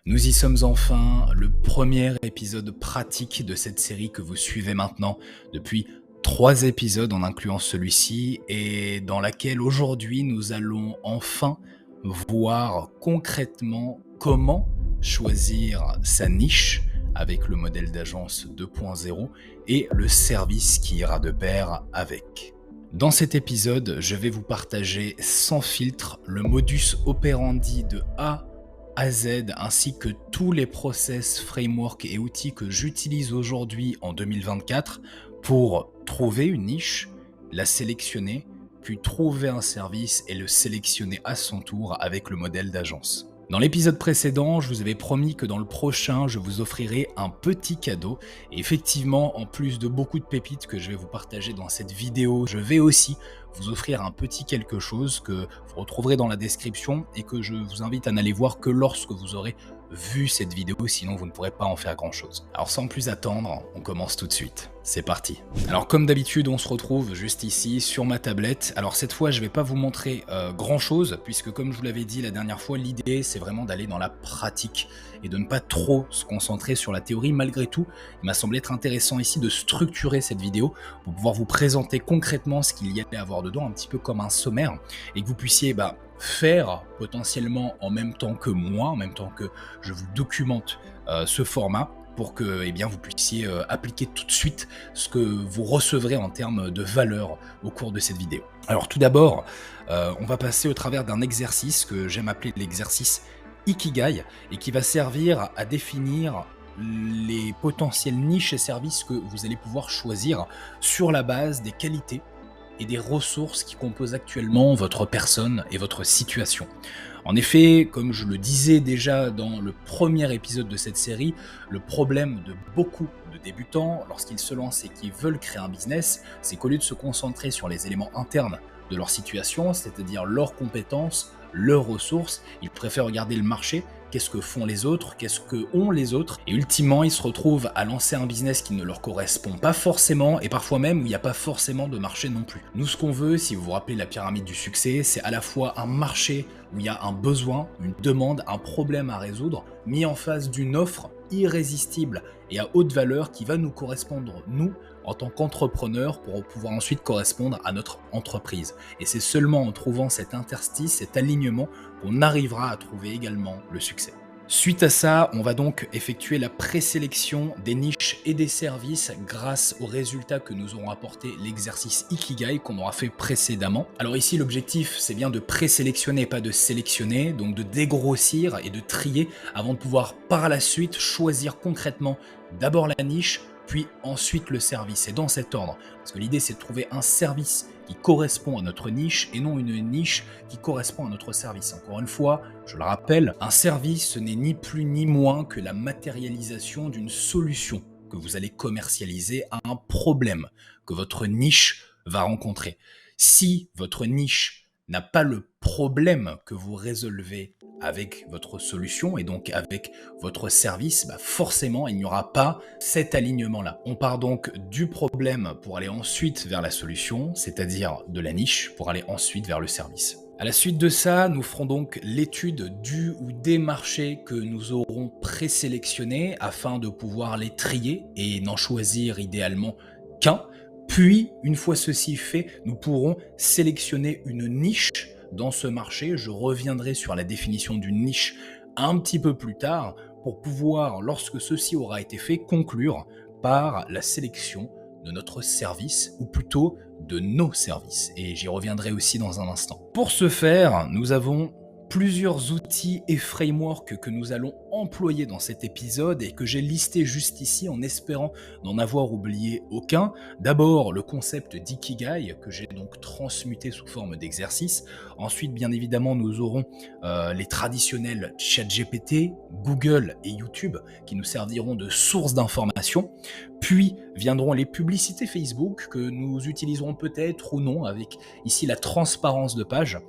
Nous y sommes enfin, le premier épisode pratique de cette série que vous suivez maintenant depuis 3 épisodes en incluant celui-ci et dans laquelle aujourd'hui nous allons enfin voir concrètement comment choisir sa niche avec le modèle d'agence 2.0 et le service qui ira de pair avec. Dans cet épisode, je vais vous partager sans filtre le modus operandi de A à Z ainsi que tous les process, frameworks et outils que j'utilise aujourd'hui en 2024 pour trouver une niche, la sélectionner, puis trouver un service et le sélectionner à son tour avec le modèle d'agence. Dans l'épisode précédent, je vous avais promis que dans le prochain, je vous offrirai un petit cadeau. Et effectivement, en plus de beaucoup de pépites que je vais vous partager dans cette vidéo, je vais aussi vous offrir un petit quelque chose que vous retrouverez dans la description et que je vous invite à n'aller voir que lorsque vous aurez vu cette vidéo, sinon vous ne pourrez pas en faire grand chose. Alors sans plus attendre, on commence tout de suite. C'est parti. Alors comme d'habitude, on se retrouve juste ici sur ma tablette. Alors cette fois, je vais pas vous montrer grand chose, puisque comme je vous l'avais dit la dernière fois, l'idée c'est vraiment d'aller dans la pratique et de ne pas trop se concentrer sur la théorie. Malgré tout, il m'a semblé être intéressant ici de structurer cette vidéo pour pouvoir vous présenter concrètement ce qu'il y a à avoir dedans, un petit peu comme un sommaire, et que vous puissiez faire potentiellement en même temps que moi, en même temps que je vous documente ce format, pour que vous puissiez appliquer tout de suite ce que vous recevrez en termes de valeur au cours de cette vidéo. Alors tout d'abord, on va passer au travers d'un exercice que j'aime appeler l'exercice Ikigai et qui va servir à définir les potentielles niches et services que vous allez pouvoir choisir sur la base des qualités et des ressources qui composent actuellement votre personne et votre situation. En effet, comme je le disais déjà dans le premier épisode de cette série, le problème de beaucoup de débutants lorsqu'ils se lancent et qu'ils veulent créer un business, c'est qu'au lieu de se concentrer sur les éléments internes de leur situation, c'est-à-dire leurs compétences, leurs ressources, ils préfèrent regarder le marché, qu'est-ce que font les autres, qu'est-ce que ont les autres, et ultimement ils se retrouvent à lancer un business qui ne leur correspond pas forcément, et parfois même où il n'y a pas forcément de marché non plus. Nous, ce qu'on veut, si vous vous rappelez la pyramide du succès, c'est à la fois un marché où il y a un besoin, une demande, un problème à résoudre, mis en face d'une offre irrésistible et à haute valeur qui va nous correspondre, nous, en tant qu'entrepreneurs, pour pouvoir ensuite correspondre à notre entreprise. Et c'est seulement en trouvant cet interstice, cet alignement, qu'on arrivera à trouver également le succès. Suite à ça, on va donc effectuer la présélection des niches et des services grâce aux résultats que nous auront apporté l'exercice Ikigai qu'on aura fait précédemment. Alors ici, l'objectif, c'est bien de présélectionner, pas de sélectionner, donc de dégrossir et de trier avant de pouvoir par la suite choisir concrètement d'abord la niche, puis ensuite le service, et dans cet ordre. Parce que l'idée, c'est de trouver un service qui correspond à notre niche et non une niche qui correspond à notre service. Encore une fois, je le rappelle, un service, ce n'est ni plus ni moins que la matérialisation d'une solution que vous allez commercialiser à un problème que votre niche va rencontrer. Si votre niche n'a pas le problème que vous résolvez avec votre solution et donc avec votre service, forcément il n'y aura pas cet alignement-là. On part donc du problème pour aller ensuite vers la solution, c'est-à-dire de la niche pour aller ensuite vers le service. À la suite de ça, nous ferons donc l'étude du ou des marchés que nous aurons présélectionnés afin de pouvoir les trier et n'en choisir idéalement qu'un. Puis, une fois ceci fait, nous pourrons sélectionner une niche dans ce marché. Je reviendrai sur la définition d'une niche un petit peu plus tard pour pouvoir, lorsque ceci aura été fait, conclure par la sélection de notre service, ou plutôt de nos services. Et j'y reviendrai aussi dans un instant. Pour ce faire, nous avons plusieurs outils et frameworks que nous allons employer dans cet épisode et que j'ai listé juste ici en espérant n'en avoir oublié aucun. D'abord, le concept d'Ikigai que j'ai donc transmuté sous forme d'exercice. Ensuite, bien évidemment, nous aurons les traditionnels ChatGPT, Google et YouTube qui nous serviront de source d'information. Puis viendront les publicités Facebook que nous utiliserons peut-être ou non avec ici la transparence de page.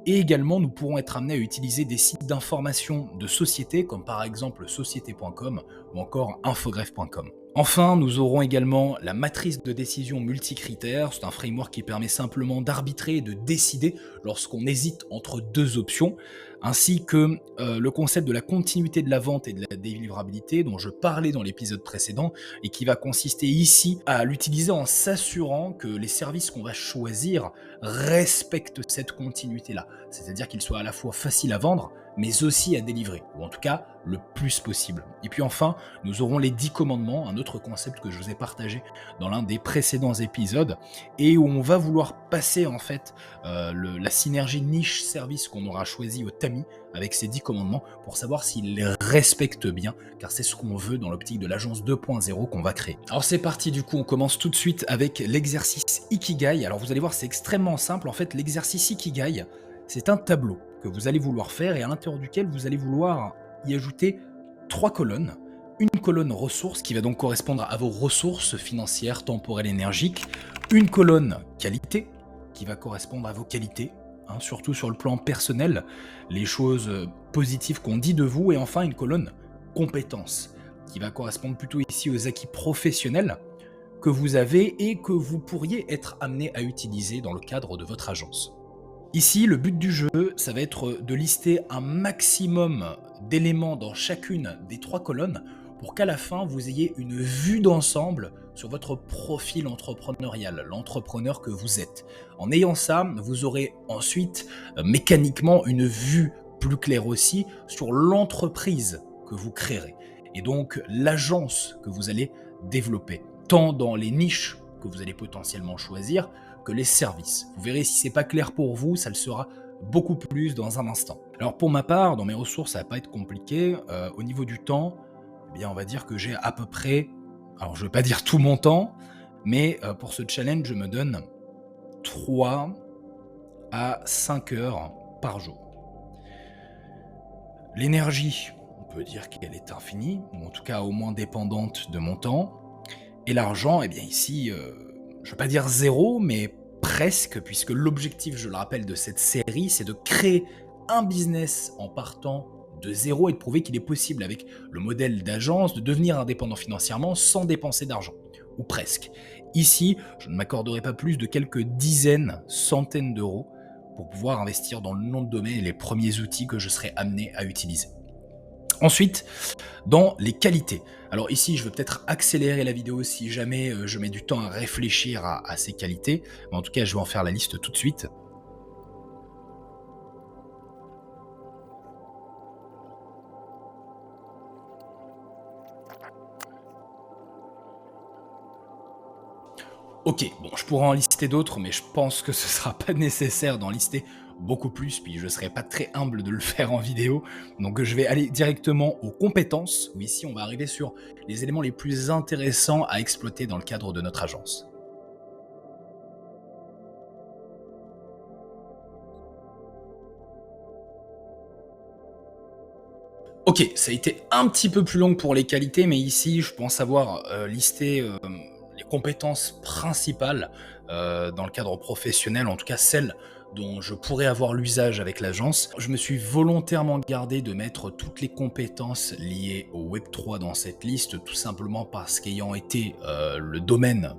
Et également, nous pourrons être amenés à utiliser des sites d'information de sociétés, comme par exemple société.com ou encore infogreffe.com. Enfin, nous aurons également la matrice de décision multicritère. C'est un framework qui permet simplement d'arbitrer et de décider lorsqu'on hésite entre deux options, ainsi que le concept de la continuité de la vente et de la délivrabilité dont je parlais dans l'épisode précédent et qui va consister ici à l'utiliser en s'assurant que les services qu'on va choisir respectent cette continuité-là. C'est-à-dire qu'ils soient à la fois faciles à vendre, mais aussi à délivrer, ou en tout cas le plus possible. Et puis enfin, nous aurons les 10 commandements, un autre concept que je vous ai partagé dans l'un des précédents épisodes, et où on va vouloir passer en fait la synergie niche-service qu'on aura choisi au tamis avec ces 10 commandements pour savoir s'ils les respectent bien, car c'est ce qu'on veut dans l'optique de l'agence 2.0 qu'on va créer. Alors c'est parti, du coup on commence tout de suite avec l'exercice Ikigai. Alors vous allez voir, c'est extrêmement simple. En fait, l'exercice Ikigai, c'est un tableau que vous allez vouloir faire et à l'intérieur duquel vous allez vouloir y ajouter 3 colonnes. Une colonne ressources qui va donc correspondre à vos ressources financières, temporelles, énergiques. Une colonne qualité qui va correspondre à vos qualités, surtout sur le plan personnel, les choses positives qu'on dit de vous. Et enfin une colonne compétences qui va correspondre plutôt ici aux acquis professionnels que vous avez et que vous pourriez être amené à utiliser dans le cadre de votre agence. Ici, le but du jeu, ça va être de lister un maximum d'éléments dans chacune des 3 colonnes pour qu'à la fin, vous ayez une vue d'ensemble sur votre profil entrepreneurial, l'entrepreneur que vous êtes. En ayant ça, vous aurez ensuite mécaniquement une vue plus claire aussi sur l'entreprise que vous créerez et donc l'agence que vous allez développer, tant dans les niches que vous allez potentiellement choisir que les services. Vous verrez, si c'est pas clair pour vous, ça le sera beaucoup plus dans un instant. Alors pour ma part, dans mes ressources, ça va pas être compliqué. Au niveau du temps, eh bien on va dire que j'ai à peu près, alors je vais pas dire tout mon temps, mais pour ce challenge, je me donne 3 à 5 heures par jour. L'énergie, on peut dire qu'elle est infinie, ou en tout cas au moins dépendante de mon temps. Et l'argent, eh bien ici, je ne vais pas dire zéro, mais presque, puisque l'objectif, je le rappelle, de cette série, c'est de créer un business en partant de zéro et de prouver qu'il est possible, avec le modèle d'agence, de devenir indépendant financièrement sans dépenser d'argent, ou presque. Ici, je ne m'accorderai pas plus de quelques dizaines, centaines d'euros pour pouvoir investir dans le nom de domaine et les premiers outils que je serai amené à utiliser. Ensuite, dans les qualités. Alors ici, je vais peut-être accélérer la vidéo si jamais je mets du temps à réfléchir à ces qualités. Mais en tout cas, je vais en faire la liste tout de suite. Ok, bon, je pourrais en lister d'autres, mais je pense que ce sera pas nécessaire d'en lister beaucoup plus, puis je serais pas très humble de le faire en vidéo. Donc je vais aller directement aux compétences, où ici on va arriver sur les éléments les plus intéressants à exploiter dans le cadre de notre agence. Ok, ça a été un petit peu plus long que pour les qualités, mais ici je pense avoir listé les compétences principales dans le cadre professionnel, en tout cas celles dont je pourrais avoir l'usage avec l'agence. Je me suis volontairement gardé de mettre toutes les compétences liées au Web3 dans cette liste, tout simplement parce qu'ayant été le domaine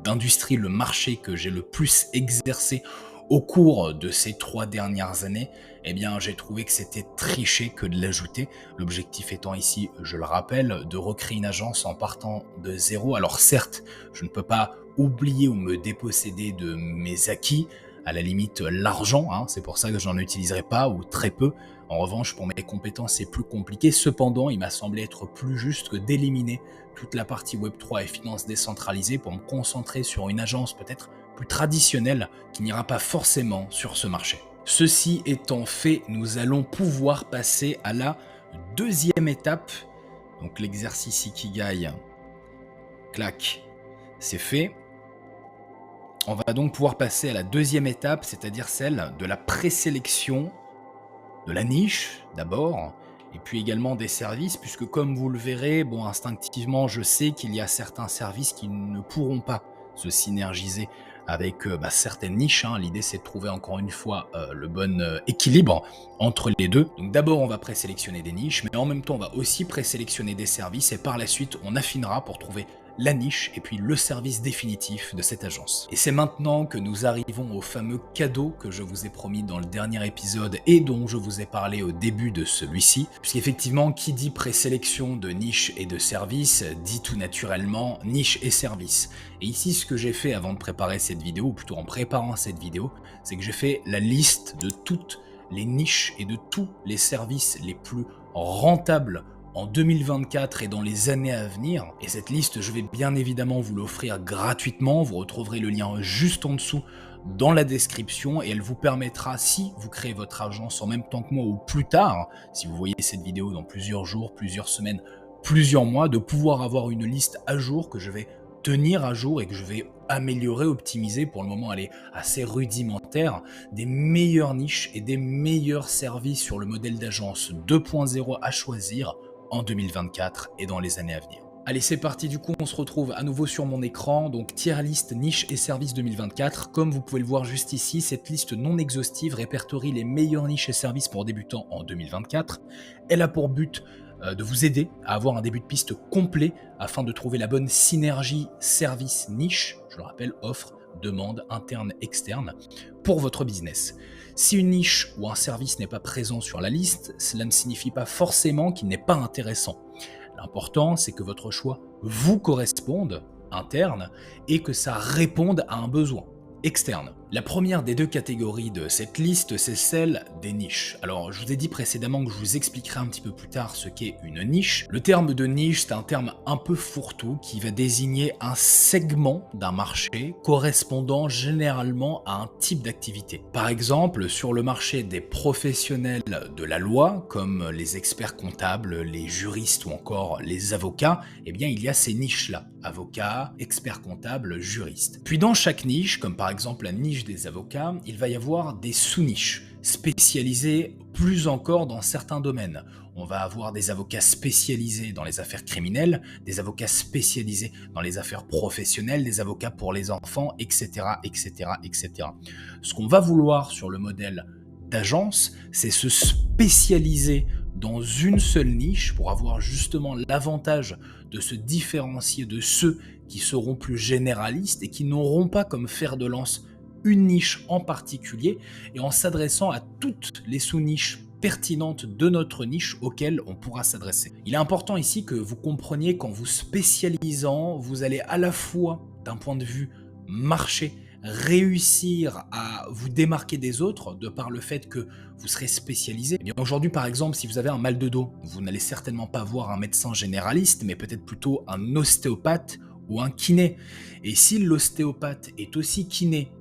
d'industrie, le marché que j'ai le plus exercé au cours de ces 3 dernières années, eh bien, j'ai trouvé que c'était tricher que de l'ajouter. L'objectif étant ici, je le rappelle, de recréer une agence en partant de zéro. Alors certes, je ne peux pas oublier ou me déposséder de mes acquis, à la limite l'argent, c'est pour ça que j'en utiliserai pas ou très peu. En revanche, pour mes compétences, c'est plus compliqué. Cependant, il m'a semblé être plus juste que d'éliminer toute la partie Web3 et finances décentralisées pour me concentrer sur une agence peut-être plus traditionnelle qui n'ira pas forcément sur ce marché. Ceci étant fait, nous allons pouvoir passer à la deuxième étape. Donc l'exercice Ikigai, clac, c'est fait. On va donc pouvoir passer à la deuxième étape, c'est-à-dire celle de la présélection de la niche d'abord, et puis également des services, puisque comme vous le verrez, instinctivement, je sais qu'il y a certains services qui ne pourront pas se synergiser avec certaines niches, hein. L'idée, c'est de trouver encore une fois le bon équilibre entre les deux. Donc d'abord, on va présélectionner des niches, mais en même temps, on va aussi présélectionner des services, et par la suite, on affinera pour trouver la niche et puis le service définitif de cette agence. Et c'est maintenant que nous arrivons au fameux cadeau que je vous ai promis dans le dernier épisode et dont je vous ai parlé au début de celui-ci, puisqu'effectivement, qui dit présélection de niche et de service dit tout naturellement niche et service. Et ici, ce que j'ai fait avant de préparer cette vidéo, ou plutôt en préparant cette vidéo, c'est que j'ai fait la liste de toutes les niches et de tous les services les plus rentables en 2024 et dans les années à venir. Et cette liste, je vais bien évidemment vous l'offrir gratuitement. Vous retrouverez le lien juste en dessous dans la description et elle vous permettra, si vous créez votre agence en même temps que moi ou plus tard, si vous voyez cette vidéo dans plusieurs jours, plusieurs semaines, plusieurs mois, de pouvoir avoir une liste à jour que je vais tenir à jour et que je vais améliorer, optimiser. Pour le moment, elle est assez rudimentaire, des meilleures niches et des meilleurs services sur le modèle d'agence 2.0 à choisir en 2024 et dans les années à venir. Allez, c'est parti, du coup on se retrouve à nouveau sur mon écran, donc tier list niche et services 2024. Comme vous pouvez le voir juste ici, cette liste non exhaustive répertorie les meilleures niches et services pour débutants en 2024. Elle a pour but de vous aider à avoir un début de piste complet afin de trouver la bonne synergie service-niche, je le rappelle, offre, demande, interne, externe, pour votre business. Si une niche ou un service n'est pas présent sur la liste, cela ne signifie pas forcément qu'il n'est pas intéressant. L'important, c'est que votre choix vous corresponde, interne, et que ça réponde à un besoin externe. La première des deux catégories de cette liste, c'est celle des niches. Alors, je vous ai dit précédemment que je vous expliquerai un petit peu plus tard ce qu'est une niche. Le terme de niche, c'est un terme un peu fourre-tout qui va désigner un segment d'un marché correspondant généralement à un type d'activité. Par exemple, sur le marché des professionnels de la loi, comme les experts comptables, les juristes ou encore les avocats, eh bien, il y a ces niches-là. Avocats, experts comptables, juristes. Puis dans chaque niche, comme par exemple la niche des avocats, il va y avoir des sous-niches spécialisées plus encore dans certains domaines. On va avoir des avocats spécialisés dans les affaires criminelles, des avocats spécialisés dans les affaires professionnelles, des avocats pour les enfants, etc., etc., etc. Ce qu'on va vouloir sur le modèle d'agence, c'est se spécialiser dans une seule niche pour avoir justement l'avantage de se différencier de ceux qui seront plus généralistes et qui n'auront pas comme fer de lance une niche en particulier, et en s'adressant à toutes les sous-niches pertinentes de notre niche auxquelles on pourra s'adresser. Il est important ici que vous compreniez qu'en vous spécialisant, vous allez à la fois, d'un point de vue marché, réussir à vous démarquer des autres de par le fait que vous serez spécialisé. Aujourd'hui, par exemple, si vous avez un mal de dos, vous n'allez certainement pas voir un médecin généraliste, mais peut-être plutôt un ostéopathe ou un kiné. Et si l'ostéopathe est aussi kiné,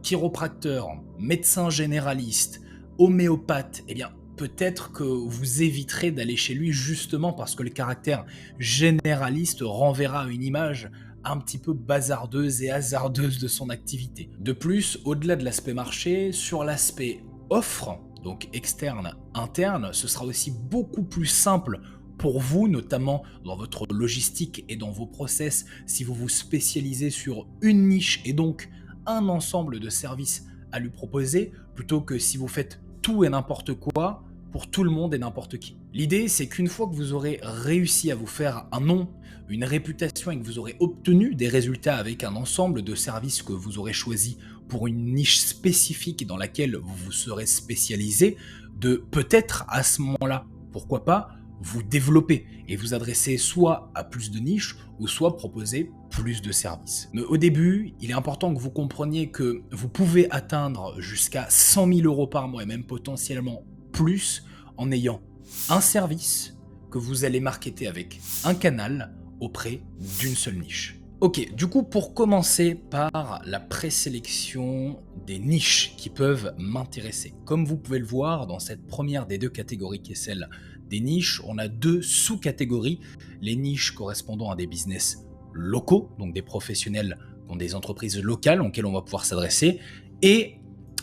chiropracteur, médecin généraliste, homéopathe, eh bien peut-être que vous éviterez d'aller chez lui justement parce que le caractère généraliste renverra une image un petit peu bazardeuse et hasardeuse de son activité. De plus, au-delà de l'aspect marché, sur l'aspect offre, donc externe, interne, ce sera aussi beaucoup plus simple pour vous, notamment dans votre logistique et dans vos process, si vous vous spécialisez sur une niche et donc un ensemble de services à lui proposer, plutôt que si vous faites tout et n'importe quoi pour tout le monde et n'importe qui. L'idée, c'est qu'une fois que vous aurez réussi à vous faire un nom, une réputation et que vous aurez obtenu des résultats avec un ensemble de services que vous aurez choisi pour une niche spécifique dans laquelle vous vous serez spécialisé, de peut-être à ce moment-là, pourquoi pas, vous développer et vous adresser soit à plus de niches ou soit proposer plus de services. Mais au début, il est important que vous compreniez que vous pouvez atteindre jusqu'à 100 000 € par mois et même potentiellement plus en ayant un service que vous allez marketer avec un canal auprès d'une seule niche. Ok, du coup, pour commencer par la présélection des niches qui peuvent m'intéresser. Comme vous pouvez le voir, dans cette première des deux catégories qui est celle des niches, on a deux sous-catégories. Les niches correspondant à des business locaux, donc des professionnels qui ont des entreprises locales auxquelles on va pouvoir s'adresser, et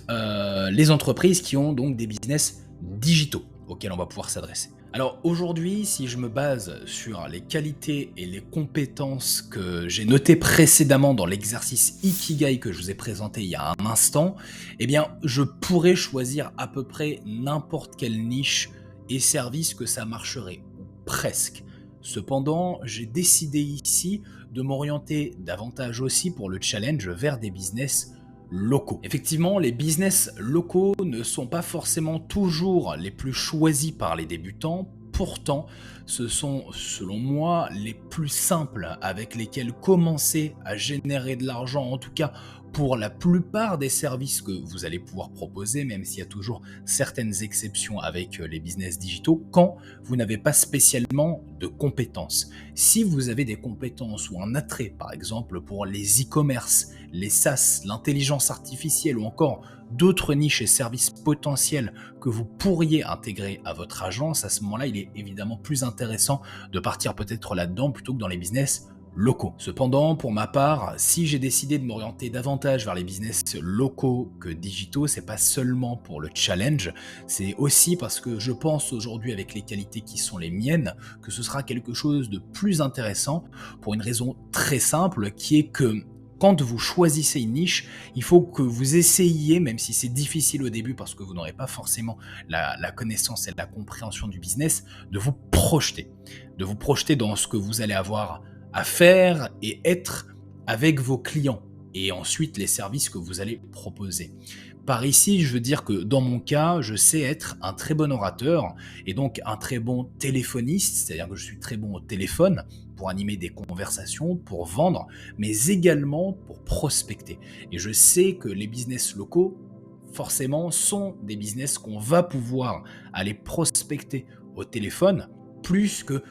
les entreprises qui ont donc des business digitaux auxquels on va pouvoir s'adresser. Alors aujourd'hui, si je me base sur les qualités et les compétences que j'ai notées précédemment dans l'exercice Ikigai que je vous ai présenté il y a un instant, eh bien, je pourrais choisir à peu près n'importe quelle niche et service que ça marcherait, ou presque. Cependant, j'ai décidé ici de m'orienter davantage aussi pour le challenge vers des business locaux. Effectivement, les business locaux ne sont pas forcément toujours les plus choisis par les débutants. Pourtant, ce sont, selon moi, les plus simples avec lesquels commencer à générer de l'argent, en tout cas pour la plupart des services que vous allez pouvoir proposer, même s'il y a toujours certaines exceptions avec les business digitaux, quand vous n'avez pas spécialement de compétences. Si vous avez des compétences ou un attrait, par exemple, pour les e-commerce, les SaaS, l'intelligence artificielle ou encore d'autres niches et services potentiels que vous pourriez intégrer à votre agence, à ce moment-là, il est évidemment plus intéressant de partir peut-être là-dedans plutôt que dans les business locaux. Cependant, pour ma part, si j'ai décidé de m'orienter davantage vers les business locaux que digitaux, c'est pas seulement pour le challenge, c'est aussi parce que je pense aujourd'hui avec les qualités qui sont les miennes, que ce sera quelque chose de plus intéressant pour une raison très simple qui est que quand vous choisissez une niche, il faut que vous essayiez, même si c'est difficile au début parce que vous n'aurez pas forcément la connaissance et la compréhension du business, de vous projeter. De vous projeter dans ce que vous allez avoir à faire et être avec vos clients. Et ensuite, les services que vous allez proposer. Par ici, je veux dire que dans mon cas, je sais être un très bon orateur et donc un très bon téléphoniste, c'est-à-dire que je suis très bon au téléphone pour animer des conversations, pour vendre, mais également pour prospecter. Et je sais que les business locaux, forcément, sont des business qu'on va pouvoir aller prospecter au téléphone plus que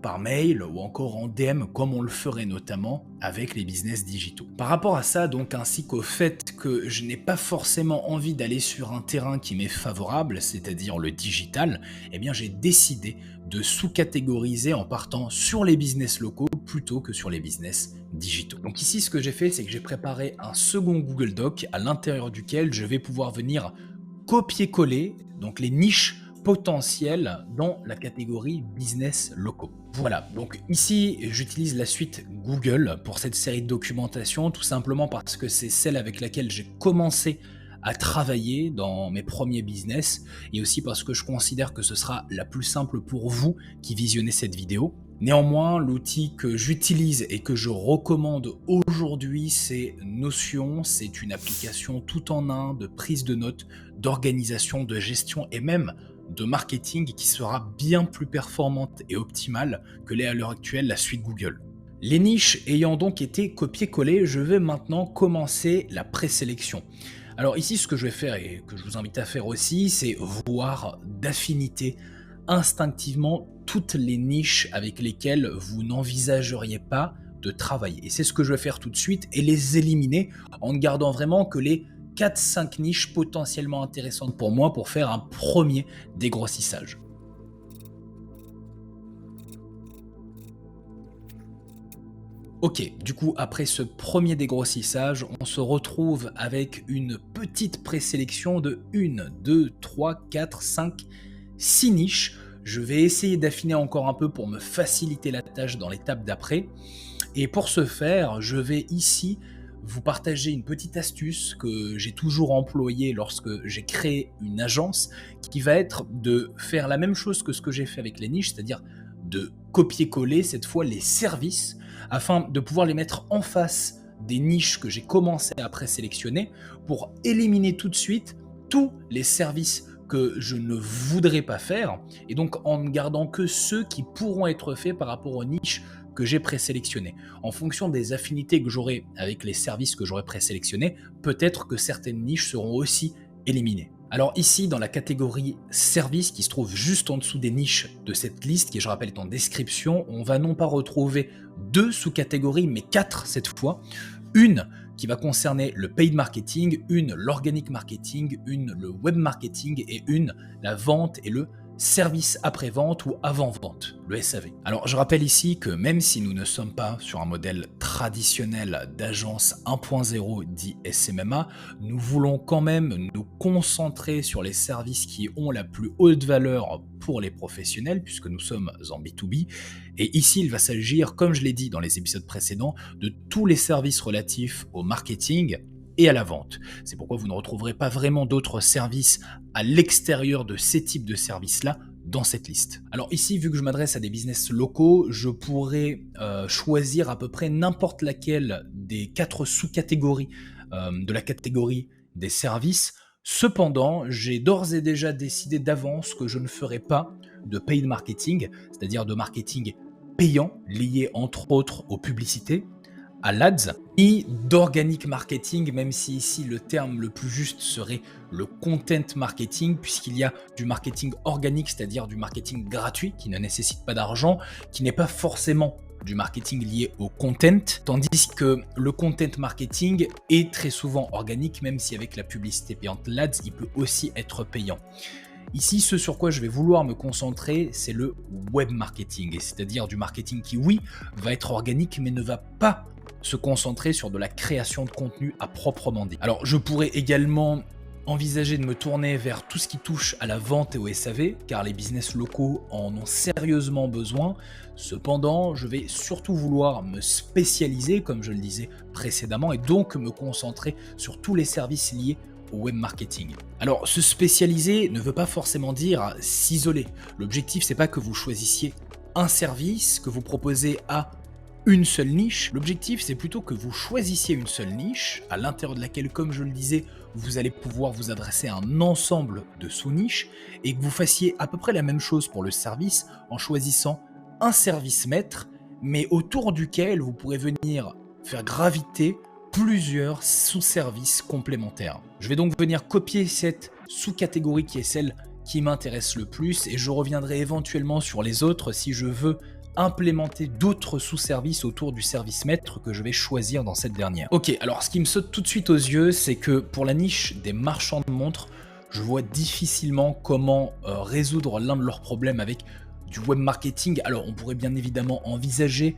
par mail ou encore en DM comme on le ferait notamment avec les business digitaux. Par rapport à ça donc ainsi qu'au fait que je n'ai pas forcément envie d'aller sur un terrain qui m'est favorable, c'est-à-dire le digital, eh bien j'ai décidé de sous-catégoriser en partant sur les business locaux plutôt que sur les business digitaux. Donc ici ce que j'ai fait c'est que j'ai préparé un second Google Doc à l'intérieur duquel je vais pouvoir venir copier-coller donc les niches potentielles dans la catégorie business locaux. Voilà, donc ici j'utilise la suite Google pour cette série de documentation tout simplement parce que c'est celle avec laquelle j'ai commencé à travailler dans mes premiers business et aussi parce que je considère que ce sera la plus simple pour vous qui visionnez cette vidéo. Néanmoins, l'outil que j'utilise et que je recommande aujourd'hui, c'est Notion. C'est une application tout en un de prise de notes, d'organisation, de gestion et même de marketing qui sera bien plus performante et optimale que l'est à l'heure actuelle la suite Google. Les niches ayant donc été copiées-collées, je vais maintenant commencer la présélection. Alors ici, ce que je vais faire et que je vous invite à faire aussi, c'est voir d'affinité instinctivement toutes les niches avec lesquelles vous n'envisageriez pas de travailler. Et c'est ce que je vais faire tout de suite et les éliminer en ne gardant vraiment que les 4-5 niches potentiellement intéressantes pour moi pour faire un premier dégrossissage. Ok, du coup, après ce premier dégrossissage, on se retrouve avec une petite présélection de 1, 2, 3, 4, 5, 6 niches. Je vais essayer d'affiner encore un peu pour me faciliter la tâche dans l'étape d'après. Et pour ce faire, je vais ici vous partager une petite astuce que j'ai toujours employée lorsque j'ai créé une agence, qui va être de faire la même chose que ce que j'ai fait avec les niches, c'est-à-dire de copier-coller cette fois les services afin de pouvoir les mettre en face des niches que j'ai commencé à présélectionner pour éliminer tout de suite tous les services que je ne voudrais pas faire et donc en ne gardant que ceux qui pourront être faits par rapport aux niches que j'ai présélectionnées. En fonction des affinités que j'aurai avec les services que j'aurai présélectionnés, peut-être que certaines niches seront aussi éliminées. Alors ici, dans la catégorie services qui se trouve juste en dessous des niches de cette liste, qui je rappelle est en description, on va non pas retrouver 2 sous-catégories, mais 4 cette fois. Une qui va concerner le paid marketing, une l'organic marketing, une le web marketing et une la vente et le service après-vente ou avant-vente, le SAV. Alors je rappelle ici que même si nous ne sommes pas sur un modèle traditionnel d'agence 1.0 dit SMMA, nous voulons quand même nous concentrer sur les services qui ont la plus haute valeur pour les professionnels puisque nous sommes en B2B. Et ici, il va s'agir, comme je l'ai dit dans les épisodes précédents, de tous les services relatifs au marketing et à la vente. C'est pourquoi vous ne retrouverez pas vraiment d'autres services à l'extérieur de ces types de services-là dans cette liste. Alors ici, vu que je m'adresse à des business locaux, je pourrais choisir à peu près n'importe laquelle des 4 sous-catégories de la catégorie des services. Cependant, j'ai d'ores et déjà décidé d'avance que je ne ferai pas de paid marketing, c'est-à-dire de marketing payant, lié entre autres aux publicités, à l'ADS, ni d'organic marketing, même si ici le terme le plus juste serait le content marketing, puisqu'il y a du marketing organique, c'est-à-dire du marketing gratuit, qui ne nécessite pas d'argent, qui n'est pas forcément du marketing lié au content, tandis que le content marketing est très souvent organique, même si avec la publicité payante l'ADS, il peut aussi être payant. Ici, ce sur quoi je vais vouloir me concentrer, c'est le web marketing, c'est-à-dire du marketing qui, oui, va être organique, mais ne va pas se concentrer sur de la création de contenu à proprement dit. Alors, je pourrais également envisager de me tourner vers tout ce qui touche à la vente et au SAV, car les business locaux en ont sérieusement besoin. Cependant, je vais surtout vouloir me spécialiser, comme je le disais précédemment, et donc me concentrer sur tous les services liés au web marketing. Alors, se spécialiser ne veut pas forcément dire s'isoler. L'objectif, c'est pas que vous choisissiez un service, que vous proposez à une seule niche. L'objectif, c'est plutôt que vous choisissiez une seule niche, à l'intérieur de laquelle, comme je le disais, vous allez pouvoir vous adresser à un ensemble de sous-niches, et que vous fassiez à peu près la même chose pour le service, en choisissant un service maître, mais autour duquel vous pourrez venir faire graviter plusieurs sous-services complémentaires. Je vais donc venir copier cette sous-catégorie qui est celle qui m'intéresse le plus, et je reviendrai éventuellement sur les autres si je veux implémenter d'autres sous-services autour du service maître que je vais choisir dans cette dernière. Ok, alors ce qui me saute tout de suite aux yeux, c'est que pour la niche des marchands de montres, je vois difficilement comment résoudre l'un de leurs problèmes avec du web marketing. Alors on pourrait bien évidemment envisager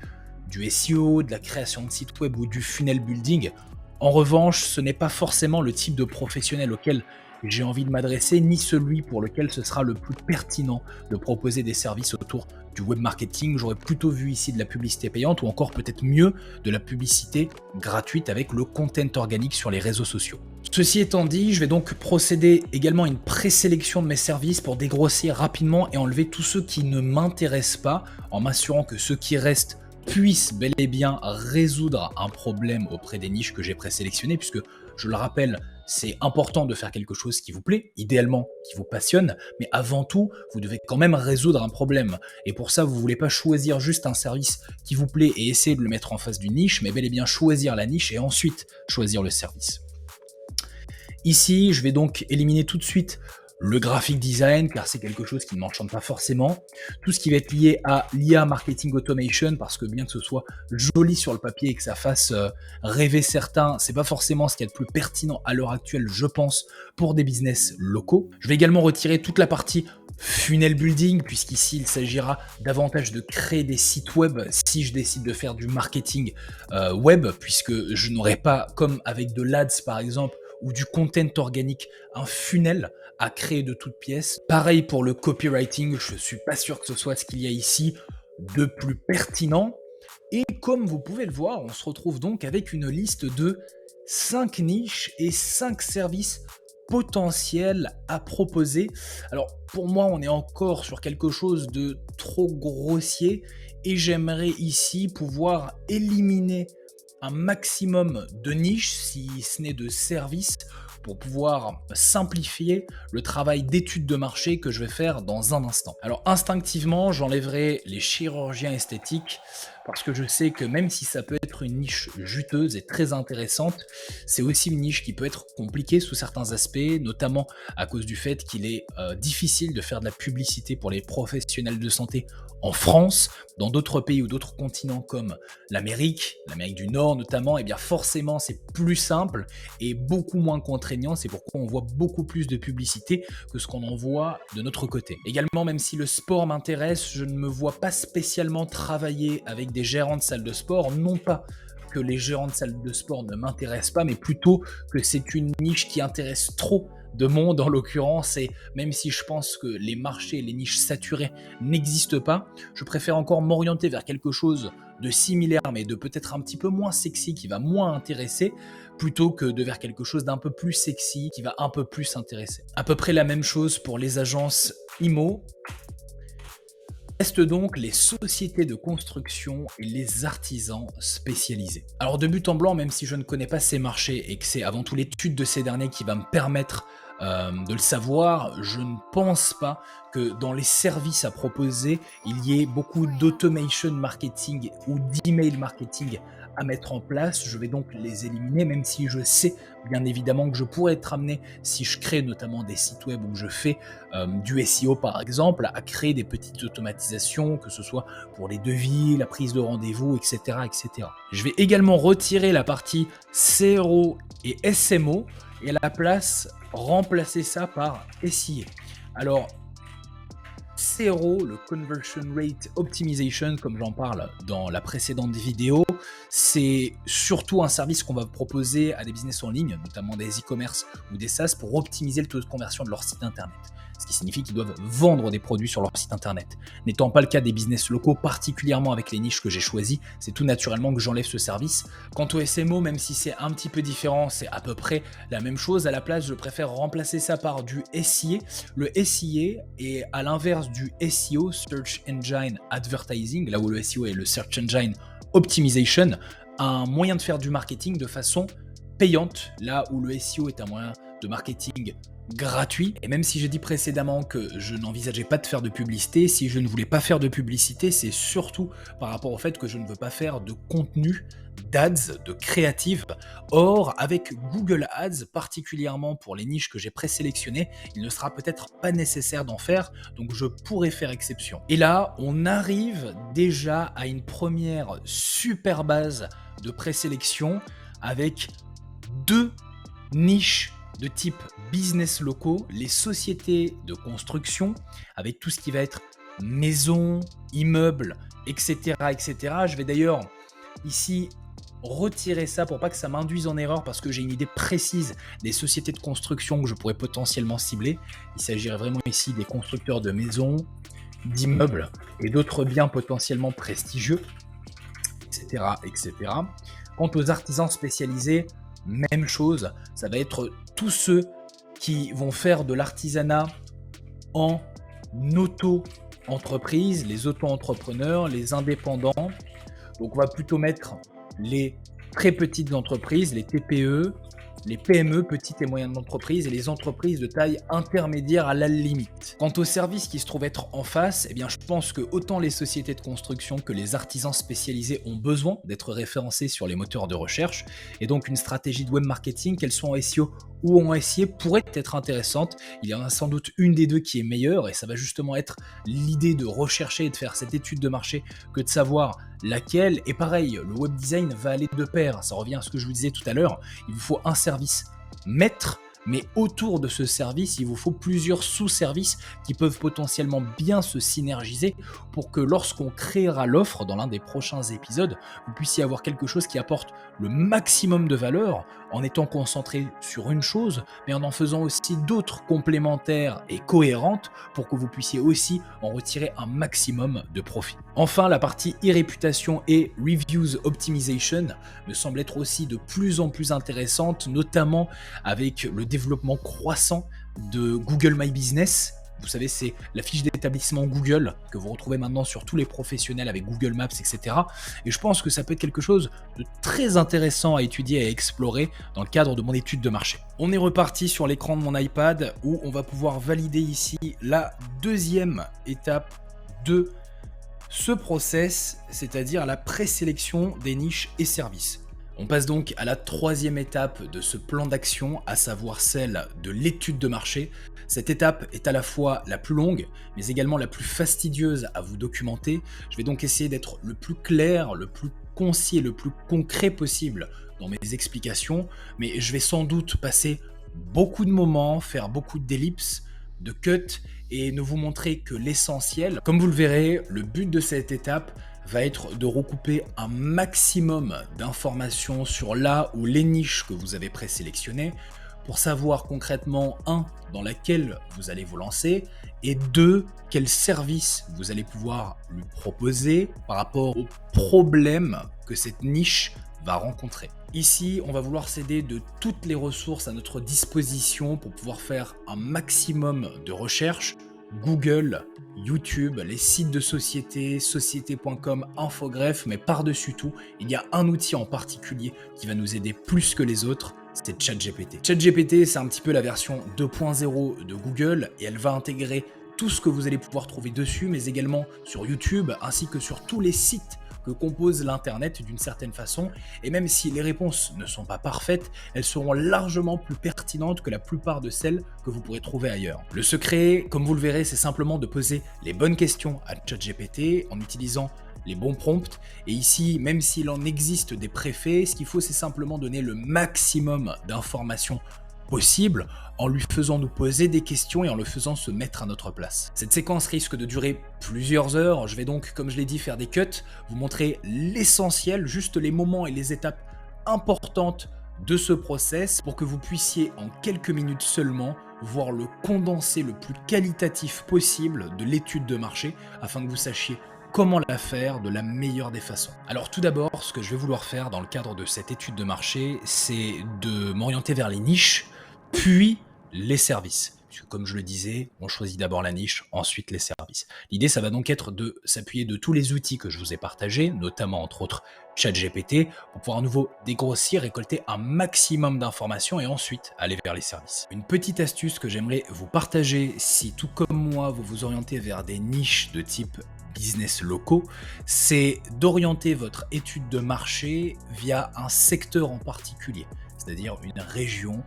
du SEO, de la création de sites web ou du funnel building. En revanche, ce n'est pas forcément le type de professionnel auquel j'ai envie de m'adresser, ni celui pour lequel ce sera le plus pertinent de proposer des services autour du web marketing. J'aurais plutôt vu ici de la publicité payante ou encore peut-être mieux de la publicité gratuite avec le content organique sur les réseaux sociaux. Ceci étant dit, je vais donc procéder également à une présélection de mes services pour dégrossir rapidement et enlever tous ceux qui ne m'intéressent pas, en m'assurant que ceux qui restent puissent bel et bien résoudre un problème auprès des niches que j'ai présélectionnées, puisque je le rappelle, c'est important de faire quelque chose qui vous plaît, idéalement qui vous passionne, mais avant tout, vous devez quand même résoudre un problème. Et pour ça, vous ne voulez pas choisir juste un service qui vous plaît et essayer de le mettre en face d'une niche, mais bel et bien choisir la niche et ensuite choisir le service. Ici, je vais donc éliminer tout de suite le graphic design, car c'est quelque chose qui ne m'enchante pas forcément. Tout ce qui va être lié à l'IA Marketing Automation, parce que bien que ce soit joli sur le papier et que ça fasse rêver certains, c'est pas forcément ce qu'il y a de plus pertinent à l'heure actuelle, je pense, pour des business locaux. Je vais également retirer toute la partie funnel building, puisqu'ici il s'agira davantage de créer des sites web si je décide de faire du marketing web, puisque je n'aurai pas, comme avec de l'ADS par exemple, ou du content organique, un funnel à créer de toutes pièces. Pareil pour le copywriting, je suis pas sûr que ce soit ce qu'il y a ici de plus pertinent. Et comme vous pouvez le voir, on se retrouve donc avec une liste de 5 niches et 5 services potentiels à proposer. Alors pour moi, on est encore sur quelque chose de trop grossier et j'aimerais ici pouvoir éliminer un maximum de niches, si ce n'est de services, pour pouvoir simplifier le travail d'étude de marché que je vais faire dans un instant. Alors instinctivement, j'enlèverai les chirurgiens esthétiques parce que je sais que même si ça peut être une niche juteuse et très intéressante, c'est aussi une niche qui peut être compliquée sous certains aspects, notamment à cause du fait qu'il est difficile de faire de la publicité pour les professionnels de santé en France. Dans d'autres pays ou d'autres continents comme l'Amérique du Nord notamment, eh bien forcément c'est plus simple et beaucoup moins contraignant. C'est pourquoi on voit beaucoup plus de publicité que ce qu'on en voit de notre côté. Également, même si le sport m'intéresse, je ne me vois pas spécialement travailler avec des gérants de salles de sport, non pas que les gérants de salles de sport ne m'intéressent pas, mais plutôt que c'est une niche qui intéresse trop de monde en l'occurrence, et même si je pense que les marchés, les niches saturées n'existent pas, je préfère encore m'orienter vers quelque chose de similaire mais de peut-être un petit peu moins sexy qui va moins intéresser, plutôt que de vers quelque chose d'un peu plus sexy qui va un peu plus intéresser. À peu près la même chose pour les agences IMO. Restent donc les sociétés de construction et les artisans spécialisés. Alors de but en blanc, même si je ne connais pas ces marchés et que c'est avant tout l'étude de ces derniers qui va me permettre de le savoir, je ne pense pas que dans les services à proposer, il y ait beaucoup d'automation marketing ou d'email marketing à mettre en place. Je vais donc les éliminer, même si je sais bien évidemment que je pourrais être amené, si je crée notamment des sites web où je fais du SEO par exemple, à créer des petites automatisations, que ce soit pour les devis, la prise de rendez-vous, etc., etc. Je vais également retirer la partie CRO et SMO et à la place remplacer ça par SIA. Alors, CRO, le Conversion Rate Optimization, comme j'en parle dans la précédente vidéo, c'est surtout un service qu'on va proposer à des business en ligne, notamment des e-commerce ou des SaaS, pour optimiser le taux de conversion de leur site internet. Ce qui signifie qu'ils doivent vendre des produits sur leur site internet. N'étant pas le cas des business locaux, particulièrement avec les niches que j'ai choisies, c'est tout naturellement que j'enlève ce service. Quant au SMO, même si c'est un petit peu différent, c'est à peu près la même chose. À la place, je préfère remplacer ça par du SIA. Le SIA est à l'inverse du SEO, Search Engine Advertising, là où le SEO est le Search Engine Optimization, un moyen de faire du marketing de façon payante, là où le SEO est un moyen de marketing gratuit. Et même si j'ai dit précédemment que je n'envisageais pas de faire de publicité, si je ne voulais pas faire de publicité, c'est surtout par rapport au fait que je ne veux pas faire de contenu d'ads, de créative. Or, avec Google Ads, particulièrement pour les niches que j'ai présélectionnées, il ne sera peut-être pas nécessaire d'en faire, donc je pourrais faire exception. Et là, on arrive déjà à une première super base de présélection avec deux niches de type business locaux, les sociétés de construction, avec tout ce qui va être maison, immeuble, etc., etc. Je vais d'ailleurs ici retirer ça pour pas que ça m'induise en erreur, parce que j'ai une idée précise des sociétés de construction que je pourrais potentiellement cibler. Il s'agirait vraiment ici des constructeurs de maisons, d'immeubles et d'autres biens potentiellement prestigieux, etc., etc. Quant aux artisans spécialisés, même chose, ça va être tous ceux qui vont faire de l'artisanat en auto-entreprise, les auto-entrepreneurs, les indépendants. Donc on va plutôt mettre les très petites entreprises, les TPE, les PME, petites et moyennes entreprises, et les entreprises de taille intermédiaire à la limite. Quant aux services qui se trouvent être en face, eh bien je pense que autant les sociétés de construction que les artisans spécialisés ont besoin d'être référencés sur les moteurs de recherche, et donc une stratégie de web marketing, qu'elle soit en SEO ou en SIA, pourrait être intéressante. Il y en a sans doute une des deux qui est meilleure, et ça va justement être l'idée de rechercher et de faire cette étude de marché que de savoir laquelle. Et pareil, le web design va aller de pair, ça revient à ce que je vous disais tout à l'heure, il vous faut un service maître, mais autour de ce service, il vous faut plusieurs sous-services qui peuvent potentiellement bien se synergiser pour que lorsqu'on créera l'offre dans l'un des prochains épisodes, vous puissiez avoir quelque chose qui apporte le maximum de valeur en étant concentré sur une chose, mais en faisant aussi d'autres complémentaires et cohérentes pour que vous puissiez aussi en retirer un maximum de profit. Enfin, la partie e-réputation et reviews optimization me semble être aussi de plus en plus intéressante, notamment avec le développement croissant de Google My Business. Vous savez, c'est la fiche d'établissement Google que vous retrouvez maintenant sur tous les professionnels avec Google Maps, etc. Et je pense que ça peut être quelque chose de très intéressant à étudier et à explorer dans le cadre de mon étude de marché. On est reparti sur l'écran de mon iPad où on va pouvoir valider ici la deuxième étape de ce process, c'est-à-dire la présélection des niches et services. On passe donc à la troisième étape de ce plan d'action, à savoir celle de l'étude de marché. Cette étape est à la fois la plus longue, mais également la plus fastidieuse à vous documenter. Je vais donc essayer d'être le plus clair, le plus concis et le plus concret possible dans mes explications, mais je vais sans doute passer beaucoup de moments, faire beaucoup d'ellipses, de cuts, et ne vous montrer que l'essentiel. Comme vous le verrez, le but de cette étape va être de recouper un maximum d'informations sur là ou les niches que vous avez présélectionnées pour savoir concrètement, 1, dans laquelle vous allez vous lancer, et 2, quel service vous allez pouvoir lui proposer par rapport aux problèmes que cette niche va rencontrer. Ici, on va vouloir s'aider de toutes les ressources à notre disposition pour pouvoir faire un maximum de recherches. Google, YouTube, les sites de société, société.com, Infogreffe, mais par-dessus tout, il y a un outil en particulier qui va nous aider plus que les autres, c'est ChatGPT. ChatGPT, c'est un petit peu la version 2.0 de Google et elle va intégrer tout ce que vous allez pouvoir trouver dessus, mais également sur YouTube, ainsi que sur tous les sites que compose l'Internet d'une certaine façon, et même si les réponses ne sont pas parfaites, elles seront largement plus pertinentes que la plupart de celles que vous pourrez trouver ailleurs. Le secret, comme vous le verrez, c'est simplement de poser les bonnes questions à ChatGPT en utilisant les bons prompts, et ici, même s'il en existe des préfaits, ce qu'il faut c'est simplement donner le maximum d'informations possible en lui faisant nous poser des questions et en le faisant se mettre à notre place. Cette séquence risque de durer plusieurs heures, je vais donc, comme je l'ai dit, faire des cuts, vous montrer l'essentiel, juste les moments et les étapes importantes de ce process pour que vous puissiez en quelques minutes seulement voir le condensé le plus qualitatif possible de l'étude de marché afin que vous sachiez comment la faire de la meilleure des façons. Alors tout d'abord, ce que je vais vouloir faire dans le cadre de cette étude de marché, c'est de m'orienter vers les niches, puis les services. Puisque comme je le disais, on choisit d'abord la niche, ensuite les services. L'idée, ça va donc être de s'appuyer de tous les outils que je vous ai partagés, notamment entre autres ChatGPT, pour pouvoir à nouveau dégrossir, récolter un maximum d'informations et ensuite aller vers les services. Une petite astuce que j'aimerais vous partager si tout comme moi vous vous orientez vers des niches de type business locaux, c'est d'orienter votre étude de marché via un secteur en particulier, c'est-à-dire une région,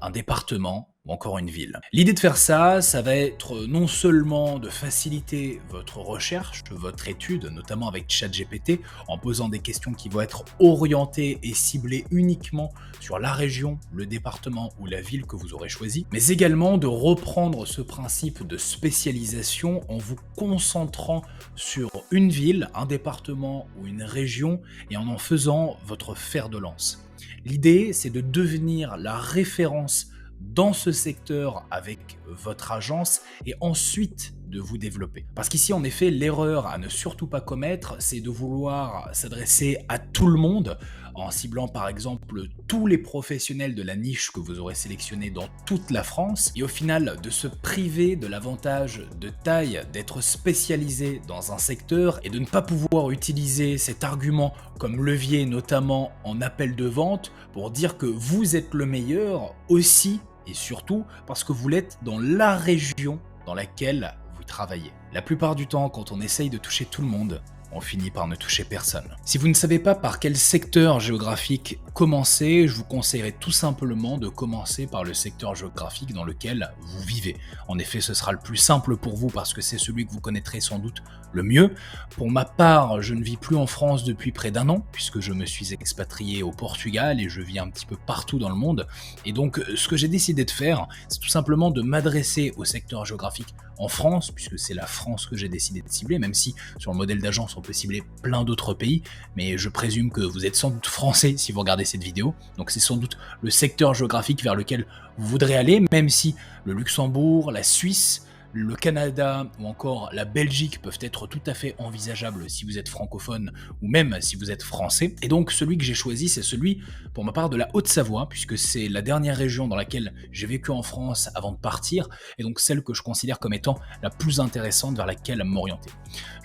un département ou encore une ville. L'idée de faire ça, ça va être non seulement de faciliter votre recherche, votre étude, notamment avec ChatGPT, en posant des questions qui vont être orientées et ciblées uniquement sur la région, le département ou la ville que vous aurez choisi, mais également de reprendre ce principe de spécialisation en vous concentrant sur une ville, un département ou une région et en faisant votre fer de lance. L'idée, c'est de devenir la référence dans ce secteur avec votre agence et ensuite de vous développer. Parce qu'ici, en effet, l'erreur à ne surtout pas commettre, c'est de vouloir s'adresser à tout le monde en ciblant par exemple tous les professionnels de la niche que vous aurez sélectionné dans toute la France et au final de se priver de l'avantage de taille d'être spécialisé dans un secteur et de ne pas pouvoir utiliser cet argument comme levier notamment en appel de vente pour dire que vous êtes le meilleur aussi et surtout parce que vous l'êtes dans la région dans laquelle vous travaillez. La plupart du temps, quand on essaye de toucher tout le monde, on finit par ne toucher personne. Si vous ne savez pas par quel secteur géographique commencer, je vous conseillerais tout simplement de commencer par le secteur géographique dans lequel vous vivez. En effet, ce sera le plus simple pour vous parce que c'est celui que vous connaîtrez sans doute le mieux. Pour ma part, je ne vis plus en France depuis près d'1 an, puisque je me suis expatrié au Portugal et je vis un petit peu partout dans le monde. Et donc, ce que j'ai décidé de faire, c'est tout simplement de m'adresser au secteur géographique en France, puisque c'est la France que j'ai décidé de cibler, même si sur le modèle d'agence on peut cibler plein d'autres pays, mais je présume que vous êtes sans doute français si vous regardez cette vidéo, donc c'est sans doute le secteur géographique vers lequel vous voudrez aller, même si le Luxembourg, la Suisse, le Canada ou encore la Belgique peuvent être tout à fait envisageables si vous êtes francophone ou même si vous êtes français. Et donc celui que j'ai choisi, c'est celui pour ma part de la Haute-Savoie, puisque c'est la dernière région dans laquelle j'ai vécu en France avant de partir, et donc celle que je considère comme étant la plus intéressante vers laquelle m'orienter.